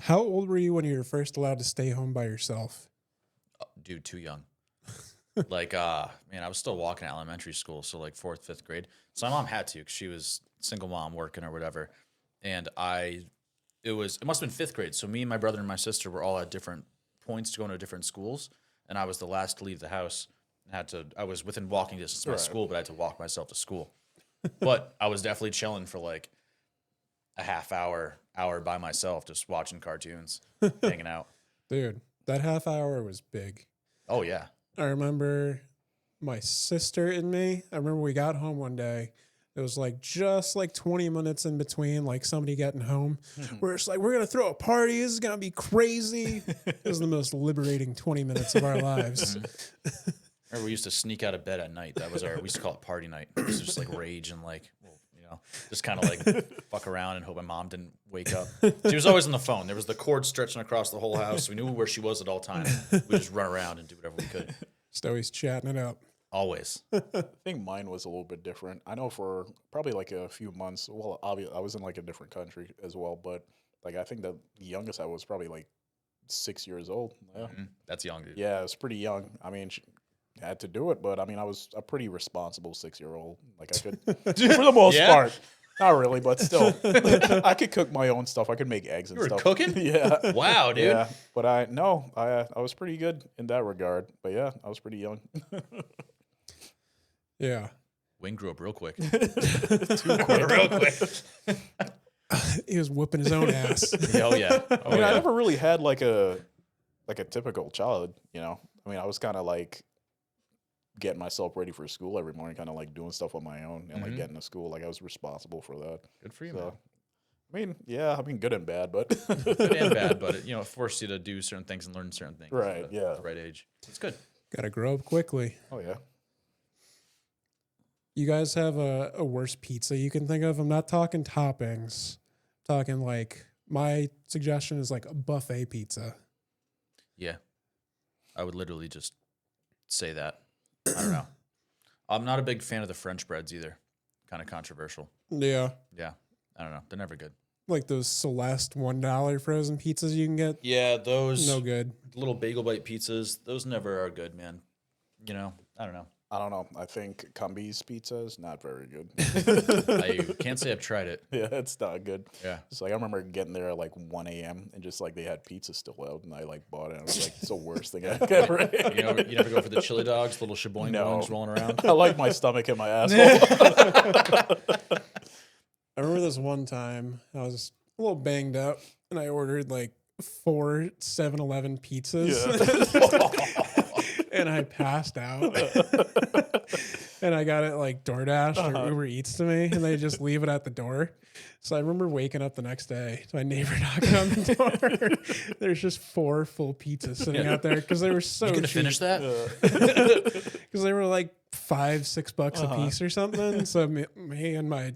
How old were you when you were first allowed to stay home by yourself? Dude, too young. Like, man, I was still walking at elementary school, so like 4th, 5th grade. So my mom had to, because she was single mom working or whatever. And it must have been 5th grade. So me and my brother and my sister were all at different points to go into different schools. And I was the last to leave the house. I was within walking distance of my Right. school, but I had to walk myself to school. But I was definitely chilling for like a half hour by myself, just watching cartoons, hanging out. Dude, that half hour was big. Oh, yeah. I remember my sister and me. I remember we got home one day. It was like just like 20 minutes in between, like somebody getting home. We're just like, we're going to throw a party. This is going to be crazy. It was the most liberating 20 minutes of our lives. Remember, we used to sneak out of bed at night. We used to call it party night. We used to just like rage and like, just kind of like fuck around and hope my mom didn't wake up. She was always on the phone. There was the cord stretching across the whole house. We knew where she was at all times. We just run around and do whatever we could. Just always chatting it up. Always. I think mine was a little bit different. I know for probably like a few months. Well, obviously, I was in like a different country as well, but like I think the youngest I was probably like 6 years old. Yeah, That's young, dude. yeah, it was pretty young. I mean, she had to do it, but I mean, I was a pretty responsible 6-year-old. Like I could, for the most Yeah? part, not really, but still, I could cook my own stuff. I could make eggs and You were stuff. cooking? Yeah. Wow, dude. Yeah, but I was pretty good in that regard. But yeah, I was pretty young. Yeah. Wayne grew up real quick. Real quick. He was whooping his own ass. Oh, yeah. Oh, I mean, I yeah. never really had like a typical childhood, I mean, I was kind of like getting myself ready for school every morning, kind of like doing stuff on my own and like getting to school. Like I was responsible for that. Good for you, man. So, I mean, yeah, I mean, good and bad, but Good and bad, but it forced you to do certain things and learn certain things. Right, at yeah. the right age. It's good. Got to grow up quickly. oh yeah. You guys have a worse pizza you can think of? I'm not talking toppings. I'm talking like, my suggestion is like a buffet pizza. Yeah. I would literally just say that. I don't know. I'm not a big fan of the French breads either. Kind of controversial. Yeah. Yeah. I don't know. They're never good. Like those Celeste $1 frozen pizzas you can get. Yeah, those No good. little bagel bite pizzas, those never are good, man. I don't know. I don't know. I think Cambi's pizza is not very good. I can't say I've tried it. Yeah, it's not good. Yeah. It's like I remember getting there at like 1 a.m. and just like they had pizza still out, and I like bought it. And I was like, it's the worst thing I ever ate. You never go for the chili dogs, little sheboygan No. ones rolling around? I like my stomach and my asshole. I remember this one time I was a little banged up and I ordered like 4 7-Eleven pizzas and I passed out. And I got it like DoorDash or Uber Eats to me and they just leave it at the door. So I remember waking up the next day to my neighbor knocking on the door. There's just 4 full pizzas sitting out there because they were so You gonna cheap. finish that? Because they were like $5-6 a piece or something. So me and my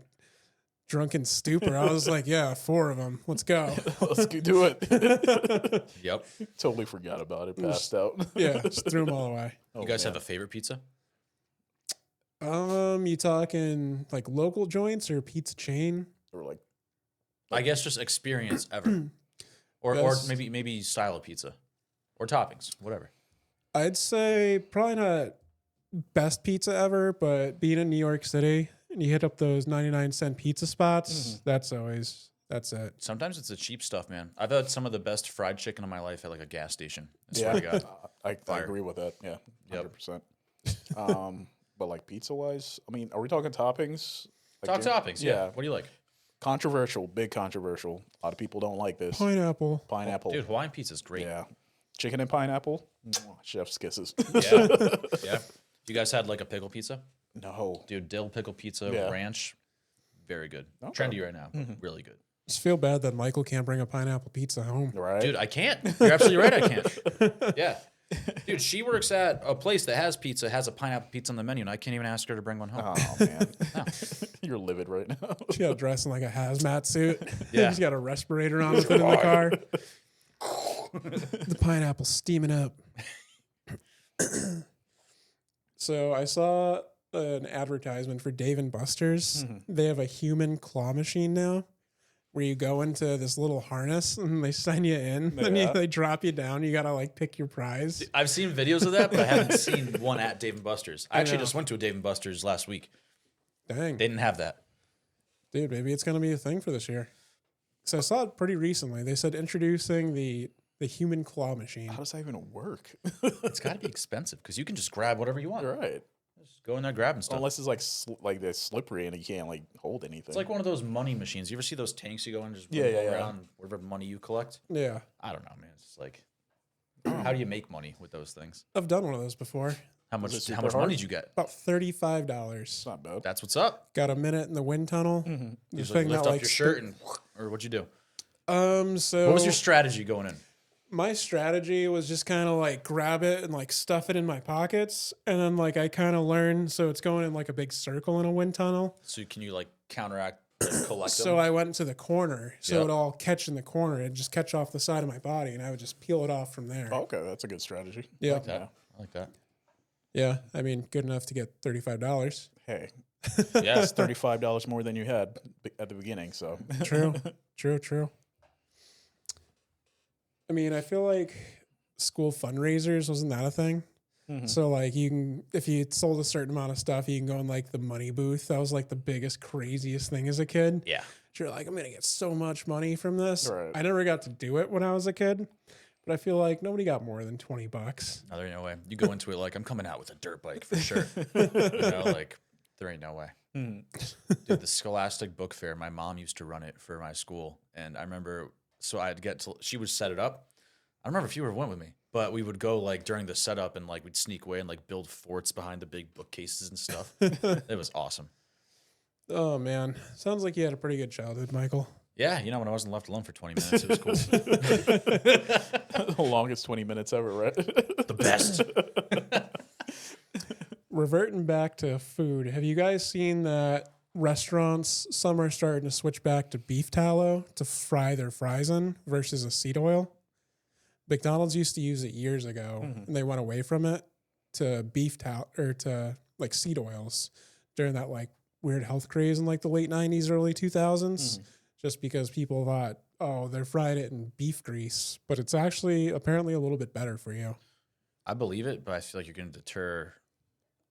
drunken stupor. I was like, yeah, 4 of them. Let's go. Let's do it. Yep. Totally forgot about it. Passed out. Yeah, just threw them all away. Oh, You guys man. have a favorite pizza? You talking like local joints or pizza chain? Or like, I guess just experience ever, or Best- maybe style of pizza, or toppings, whatever. I'd say probably not best pizza ever, but being in New York City and you hit up those 99-cent pizza spots, that's it. Sometimes it's the cheap stuff, man. I've had some of the best fried chicken of my life at like a gas station. I yeah, swear to God. I Fire. agree with that. Yeah, Yep. 100%. But like pizza wise, I mean, are we talking toppings? Like, Talk toppings, yeah. yeah. What do you like? Controversial, big controversial. A lot of people don't like this. Pineapple. Pineapple. Dude, Hawaiian pizza's great. Yeah. Chicken and pineapple. Mwah, chef's kisses. Yeah. Yeah. You guys had like a pickle pizza? No. Dude, dill pickle pizza, Yeah. ranch, very good. Okay. Trendy right now, but really good. Just feel bad that Michael can't bring a pineapple pizza home. Right? Dude, I can't. You're absolutely right. I can't. Yeah. Dude, she works at a place that has pizza, has a pineapple pizza on the menu, and I can't even ask her to bring one home. Oh, man. You're livid right now. She got dressed in like a hazmat suit. Yeah. She's got a respirator on with it in the car. The pineapple steaming up. So I saw an advertisement for Dave and Buster's. They have a human claw machine now, where you go into this little harness and they send you in, and Yeah. they drop you down. You gotta like pick your prize. I've seen videos of that, but I haven't seen one at Dave & Buster's. I actually know. just went to a Dave & Buster's last week. Dang, They didn't have that. dude, maybe it's gonna be a thing for this year. So I saw it pretty recently. They said introducing the human claw machine. How does that even work? It's got to be expensive because you can just grab whatever you want. Right. Just go in there grabbing stuff. Unless it's like like they're slippery and you can't like hold anything. It's like one of those money machines. You ever see those tanks you go in and just Yeah, roll yeah, yeah. around whatever money you collect? Yeah, I don't know, man. It's just like, how do you make money with those things? I've done one of those before. How it much super money hard? did you get? About $35. it's not bad. That's what's up. Got a minute in the wind tunnel. You The just like thing lift that up like your shirt and, or what'd you do? So What was your strategy going in? my strategy was just kind of like grab it and like stuff it in my pockets, and then like I kind of learned. So it's going in like a big circle in a wind tunnel. So can you like counteract, like, collect So them? I went to the corner, so Yep. it'd all catch in the corner. It'd just catch off the side of my body, and I would just peel it off from there. Oh, okay, that's a good strategy. Yeah, That- I like that. yeah. I mean, good enough to get $35. Hey, Yeah. it's $35 more than you had at the beginning. So True, true. I mean, I feel like school fundraisers wasn't that a thing? So like you can, if you sold a certain amount of stuff, you can go in like the money booth. That was like the biggest, craziest thing as a kid. Yeah. You're like, I'm gonna get so much money from this. Right. I never got to do it when I was a kid, but I feel like nobody got more than $20. No, there ain't no way. You go into it like, I'm coming out with a dirt bike for sure. You know, like, there ain't no way. Dude, the Scholastic Book Fair, my mom used to run it for my school. And I remember, so I'd get to, she would set it up. I don't remember if you ever went with me, but we would go like during the setup and like we'd sneak away and like build forts behind the big bookcases and stuff. It was awesome. Oh man, sounds like you had a pretty good childhood, Michael. Yeah, you know, when I wasn't left alone for 20 minutes, it was cool. the longest 20 minutes ever, right? The best. Reverting back to food, have you guys seen that restaurants, some are starting to switch back to beef tallow to fry their fries in versus a seed oil? McDonald's used to use it years ago, and they went away from it to beef tallow or to like seed oils during that like weird health craze in like the late 90s, early 2000s, just because people thought, oh, they're fried it in beef grease, but it's actually apparently a little bit better for you. I believe it, but I feel like you're going to deter,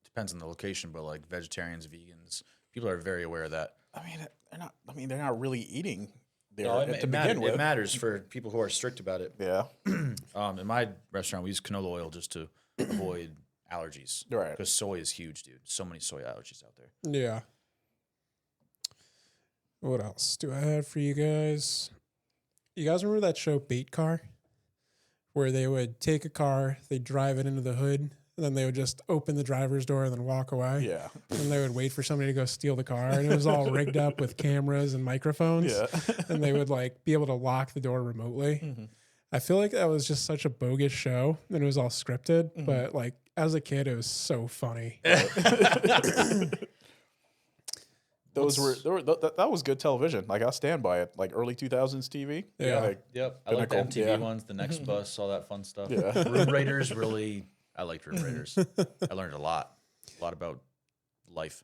depends on the location, but like vegetarians, vegans, people are very aware of that. I mean, they're not. I mean, they're not really eating there No, to begin with. it matters for people who are strict about it. Yeah. In my restaurant, we use canola oil just to avoid allergies. Right. Because soy is huge, dude. So many soy allergies out there. Yeah. What else do I have for you guys? You guys remember that show Bait Car? Where they would take a car, they'd drive it into the hood, and then they would just open the driver's door and then walk away. Yeah. And they would wait for somebody to go steal the car. And it was all rigged up with cameras and microphones. Yeah. And they would like be able to lock the door remotely. I feel like that was just such a bogus show and it was all scripted. But like as a kid, it was so funny. That was good television. Like I stand by it. Like early 2000s TV. Yeah. Like, Yep. I like the Pinnacle, MTV yeah. ones, the Next Bus, all that fun stuff. Yeah. Room Raiders, really, I liked Room Raiders. I learned a lot about life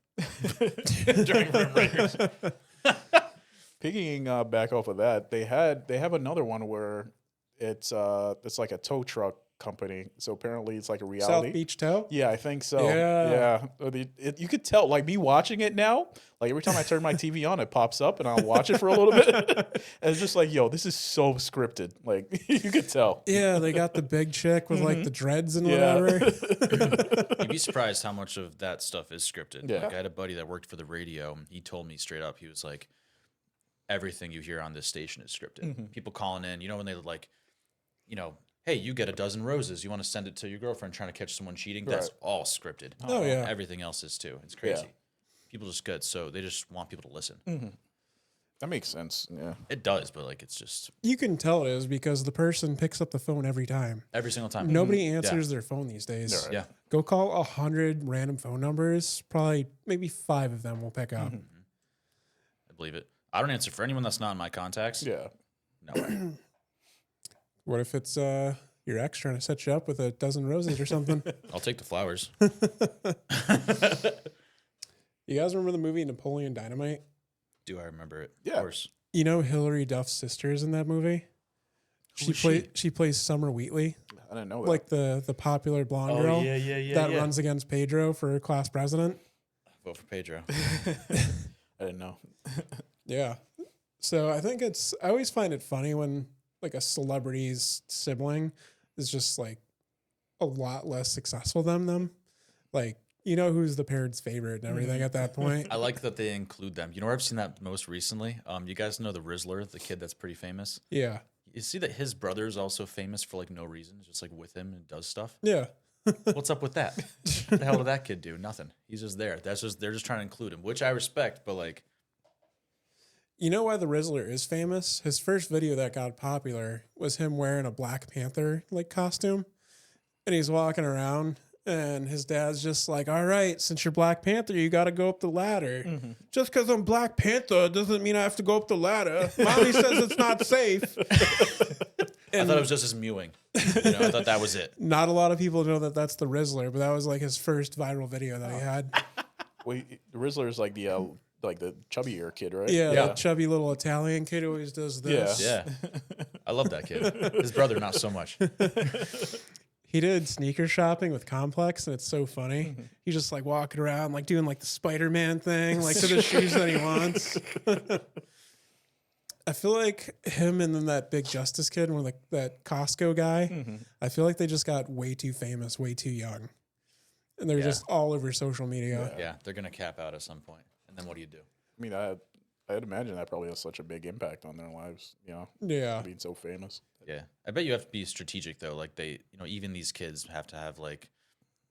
during Room Raiders. picking back off of that, they have another one where it's like a tow truck company. So apparently it's like a reality. South Beach Tow. Yeah, I think so. Yeah. You could tell, like me watching it now, like every time I turn my TV on, it pops up and I'll watch it for a little bit. And it's just like, yo, this is so scripted. Like you could tell. Yeah, they got the big chick with like the dreads and Yeah. whatever. You'd be surprised how much of that stuff is scripted. Yeah. Like I had a buddy that worked for the radio. And he told me straight up, he was like, everything you hear on this station is scripted. People calling in, you know, when they like, you know, hey, you get a dozen roses. You want to send it to your girlfriend trying to catch someone cheating? That's Right. all scripted. Oh, yeah. Everything else is too. It's crazy. Yeah. People just good. So they just want people to listen. That makes sense. Yeah. It does, but like it's just You can tell it is because the person picks up the phone every time. every single time. Nobody answers their phone these days. Right. Yeah. Go call 100 random phone numbers. Probably maybe 5 of them will pick up. I believe it. I don't answer for anyone that's not in my contacts. Yeah. No way. What if it's your ex trying to set you up with a dozen roses or something? I'll take the flowers. You guys remember the movie Napoleon Dynamite? Do I remember it? Yeah. Of course. You know Hilary Duff's sister is in that movie. She plays Summer Wheatley, I didn't know that. like the popular blonde girl yeah. that runs against Pedro for class president. Vote for Pedro. I didn't know. Yeah. So I think I always find it funny when like a celebrity's sibling is just like a lot less successful than them. Like, you know who's the parent's favorite and everything at that point. I like that they include them. You know where I've seen that most recently? You guys know the Rizzler, the kid that's pretty famous? Yeah. You see that his brother is also famous for like no reason, just like with him and does stuff. Yeah. What's up with that? What the hell did that kid do? Nothing. He's just there. They're just trying to include him, which I respect, but like You know why the Rizzler is famous? His first video that got popular was him wearing a Black Panther like costume. And he's walking around and his dad's just like, all right, since you're Black Panther, you got to go up the ladder. Just because I'm Black Panther doesn't mean I have to go up the ladder. Mommy says it's not safe. I thought it was just his mewing. You know, I thought that was it. Not a lot of people know that that's the Rizzler, but that was like his first viral video that he had. Wait, the Rizzler is like the chubbier kid, right? Yeah, that chubby little Italian kid who always does this. Yeah. I love that kid. His brother, not so much. He did sneaker shopping with Complex, and it's so funny. He's just like walking around, like doing like the Spider-Man thing, like to the shoes that he wants. I feel like him and then that Big Justice kid, or like that Costco guy, I feel like they just got way too famous, way too young. And they're just all over social media. Yeah, they're gonna cap out at some point. And then what do you do? I mean, I'd imagine that probably has such a big impact on their lives, you know, Yeah. being so famous. Yeah. I bet you have to be strategic though. Like they, you know, even these kids have to have like,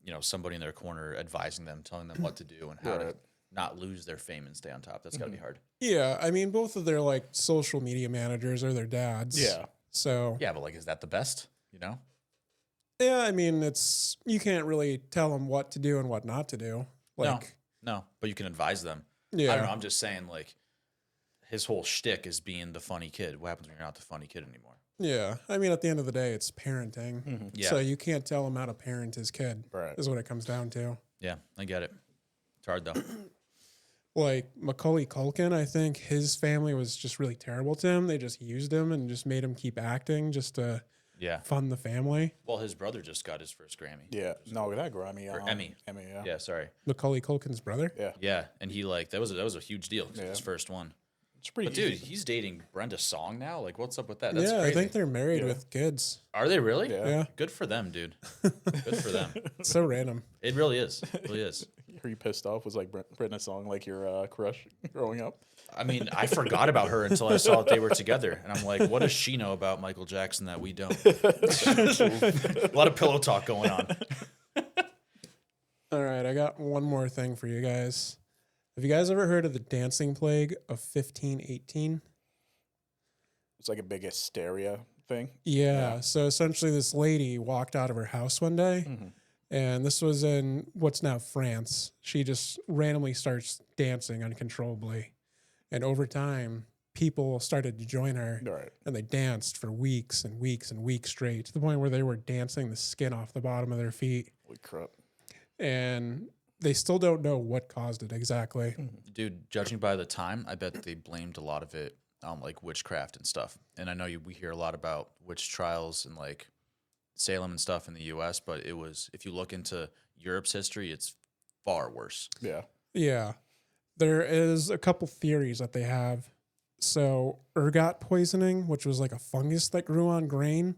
you know, somebody in their corner advising them, telling them what to do and how to Right. not lose their fame and stay on top. That's gotta be hard. Yeah. I mean, both of their like social media managers are their dads. Yeah. So, Yeah, but like, is that the best? You know? yeah, I mean, you can't really tell them what to do and what not to do. Like, No, but you can advise them. yeah. I don't know. I'm just saying, like, his whole shtick is being the funny kid. What happens when you're not the funny kid anymore? Yeah. I mean, at the end of the day, it's parenting. Yeah. So you can't tell him how to parent his kid, Right. is what it comes down to. Yeah, I get it. It's hard though. Like Macaulay Culkin, I think his family was just really terrible to him. They just used him and just made him keep acting just to Yeah. fund the family. Well, his brother just got his first Grammy. Yeah. No, that Grammy. Or Emmy. Emmy, yeah. Yeah, sorry. Macaulay Culkin's brother. Yeah. Yeah, and he like that was a huge deal. 'Cause it was his Yeah. first one. It's pretty But dude, easy. he's dating Brenda Song now. Like, what's up with that? That's Yeah, crazy. I think they're married Yeah. with kids. Are they really? Yeah. Yeah. Good for them, dude. Good for them. It's so random. It really is. It really is. Are you pissed off? Was like Brenda's song like your crush growing up? I mean, I forgot about her until I saw that they were together, and I'm like, what does she know about Michael Jackson that we don't? A lot of pillow talk going on. All right, I got one more thing for you guys. Have you guys ever heard of the dancing plague of 1518? It's like a big hysteria thing. Yeah. So essentially, this lady walked out of her house one day And this was in what's now France. She just randomly starts dancing uncontrollably. And over time, people started to join her All right. and they danced for weeks and weeks and weeks straight to the point where they were dancing the skin off the bottom of their feet. Holy crap. And they still don't know what caused it exactly. Dude, judging by the time, I bet they blamed a lot of it on like witchcraft and stuff. And I know we hear a lot about witch trials and like Salem and stuff in the U.S., but it was, if you look into Europe's history, it's far worse. Yeah. Yeah. There is a couple theories that they have. So ergot poisoning, which was like a fungus that grew on grain.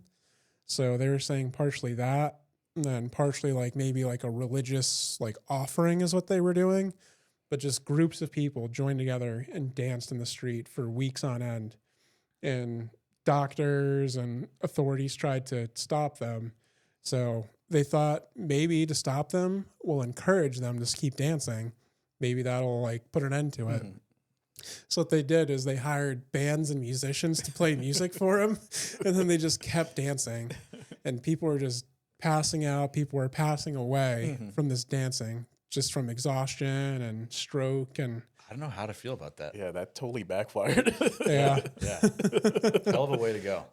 So they were saying partially that, and then partially like maybe like a religious like offering is what they were doing. But just groups of people joined together and danced in the street for weeks on end. And doctors and authorities tried to stop them. So they thought maybe to stop them, we'll encourage them to keep dancing. Maybe that'll like put an end to it. So what they did is they hired bands and musicians to play music for them, and then they just kept dancing. And people were just passing out. People were passing away from this dancing, just from exhaustion and stroke. And I don't know how to feel about that. Yeah, that totally backfired. yeah, Yeah. Hell of a way to go.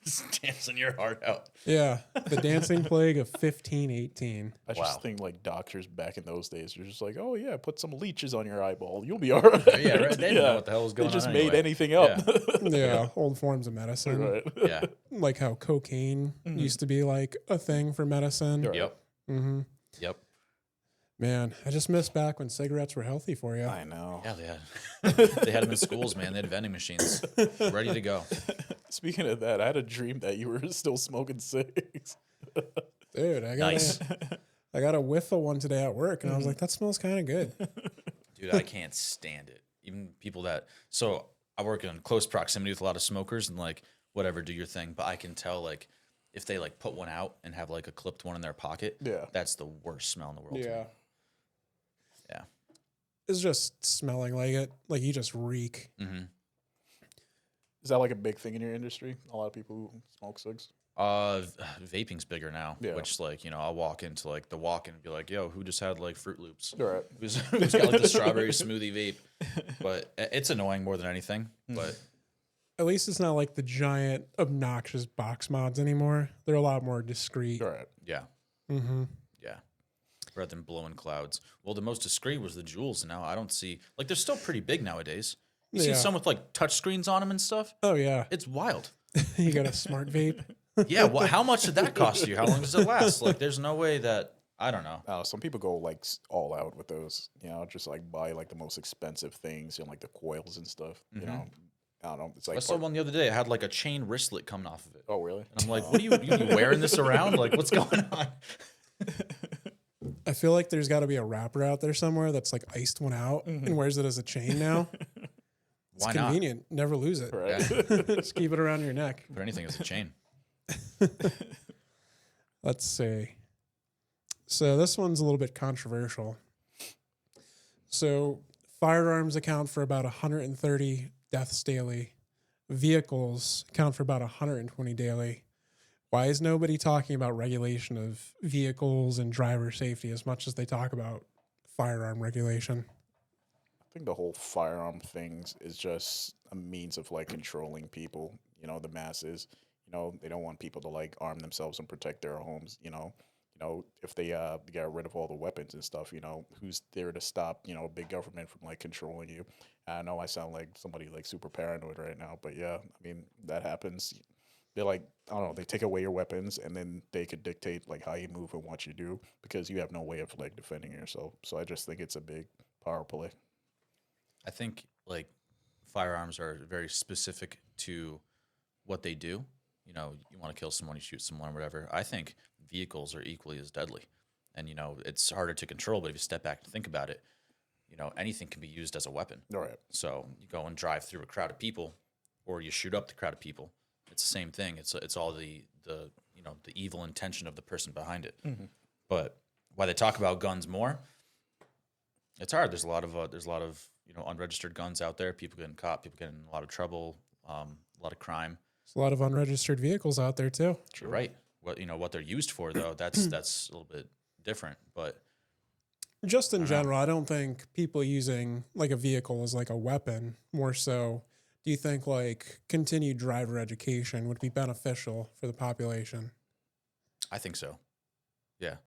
Just dancing your heart out. yeah, the dancing plague of 1518. I Wow. just think like doctors back in those days were just like, oh yeah, put some leeches on your eyeball, you'll be all right. Yeah, right. They didn't know what the hell was going They just on made anyway. anything up. Yeah, old forms of medicine. Right. Yeah. Like how cocaine used to be like a thing for medicine. Right. Yep. hmm Yep. Man, I just miss back when cigarettes were healthy for you. I know. Yeah, they had them in schools, man. They had vending machines ready to go. Speaking of that, I had a dream that you were still smoking cigs. Dude, I got Nice. I got a whiff of one today at work, and I was like, that smells kind of good. Dude, I can't stand it. Even people that, so I work in close proximity with a lot of smokers and like, whatever, do your thing. But I can tell like, if they like put one out and have like a clipped one in their pocket, Yeah. that's the worst smell in the world. to me. Yeah. Yeah. It's just smelling like it. Like you just reek. Mm-hmm. Is that like a big thing in your industry? A lot of people who smoke cigs? Vaping's bigger now, Yeah. which like, you know, I'll walk into like the walk-in and be like, yo, who just had like Fruit Loops? All right. Who's got like the strawberry smoothie vape? But it's annoying more than anything. But At least it's not like the giant, obnoxious box mods anymore. They're a lot more discreet. All right. yeah, Mm-hmm. yeah. Rather than blowing clouds. Well, the most discreet was the Juuls. Now I don't see, like, they're still pretty big nowadays. You see Yeah. some with like touch screens on them and stuff. Oh, yeah. It's wild. You got a smart vape. Yeah. Well, how much did that cost you? How long does it last? Like, there's no way that, I don't know. Some people go like all out with those, you know, just like buy like the most expensive things, you know, like the coils and stuff, you know. I don't know. It's like, I saw one the other day. It had like a chain wristlet coming off of it. oh, really? And I'm like, what are you wearing this around? Like, what's going on? I feel like there's got to be a rapper out there somewhere that's like iced one out and wears it as a chain now. It's Why not? convenient. Never lose it. Right. Just keep it around your neck. Put anything as a chain. Let's see. So this one's a little bit controversial. So firearms account for about 130 deaths daily. Vehicles account for about 120 daily. Why is nobody talking about regulation of vehicles and driver safety as much as they talk about firearm regulation? I think the whole firearm things is just a means of like controlling people, you know, the masses. You know, they don't want people to like arm themselves and protect their homes, you know. If they get rid of all the weapons and stuff, you know, who's there to stop, you know, big government from like controlling you? I know I sound like somebody like super paranoid right now, but yeah, I mean, that happens. They're like, I don't know, they take away your weapons and then they could dictate like how you move and what you do because you have no way of like defending yourself. So I just think it's a big power play. I think like firearms are very specific to what they do. You know, you want to kill someone, you shoot someone, or whatever. I think vehicles are equally as deadly. And, you know, it's harder to control, but if you step back and think about it, you know, anything can be used as a weapon. All right. So you go and drive through a crowd of people or you shoot up the crowd of people. It's the same thing. It's all the you know, the evil intention of the person behind it. But why they talk about guns more, it's hard. There's a lot of you know, unregistered guns out there. People getting caught. People getting in a lot of trouble. A lot of crime. There's a lot of unregistered vehicles out there too. You're right. what they're used for though. That's a little bit different. But Just in I don't know. general, I don't think people using like a vehicle as like a weapon more so. Do you think like continued driver education would be beneficial for the population? I think so. Yeah.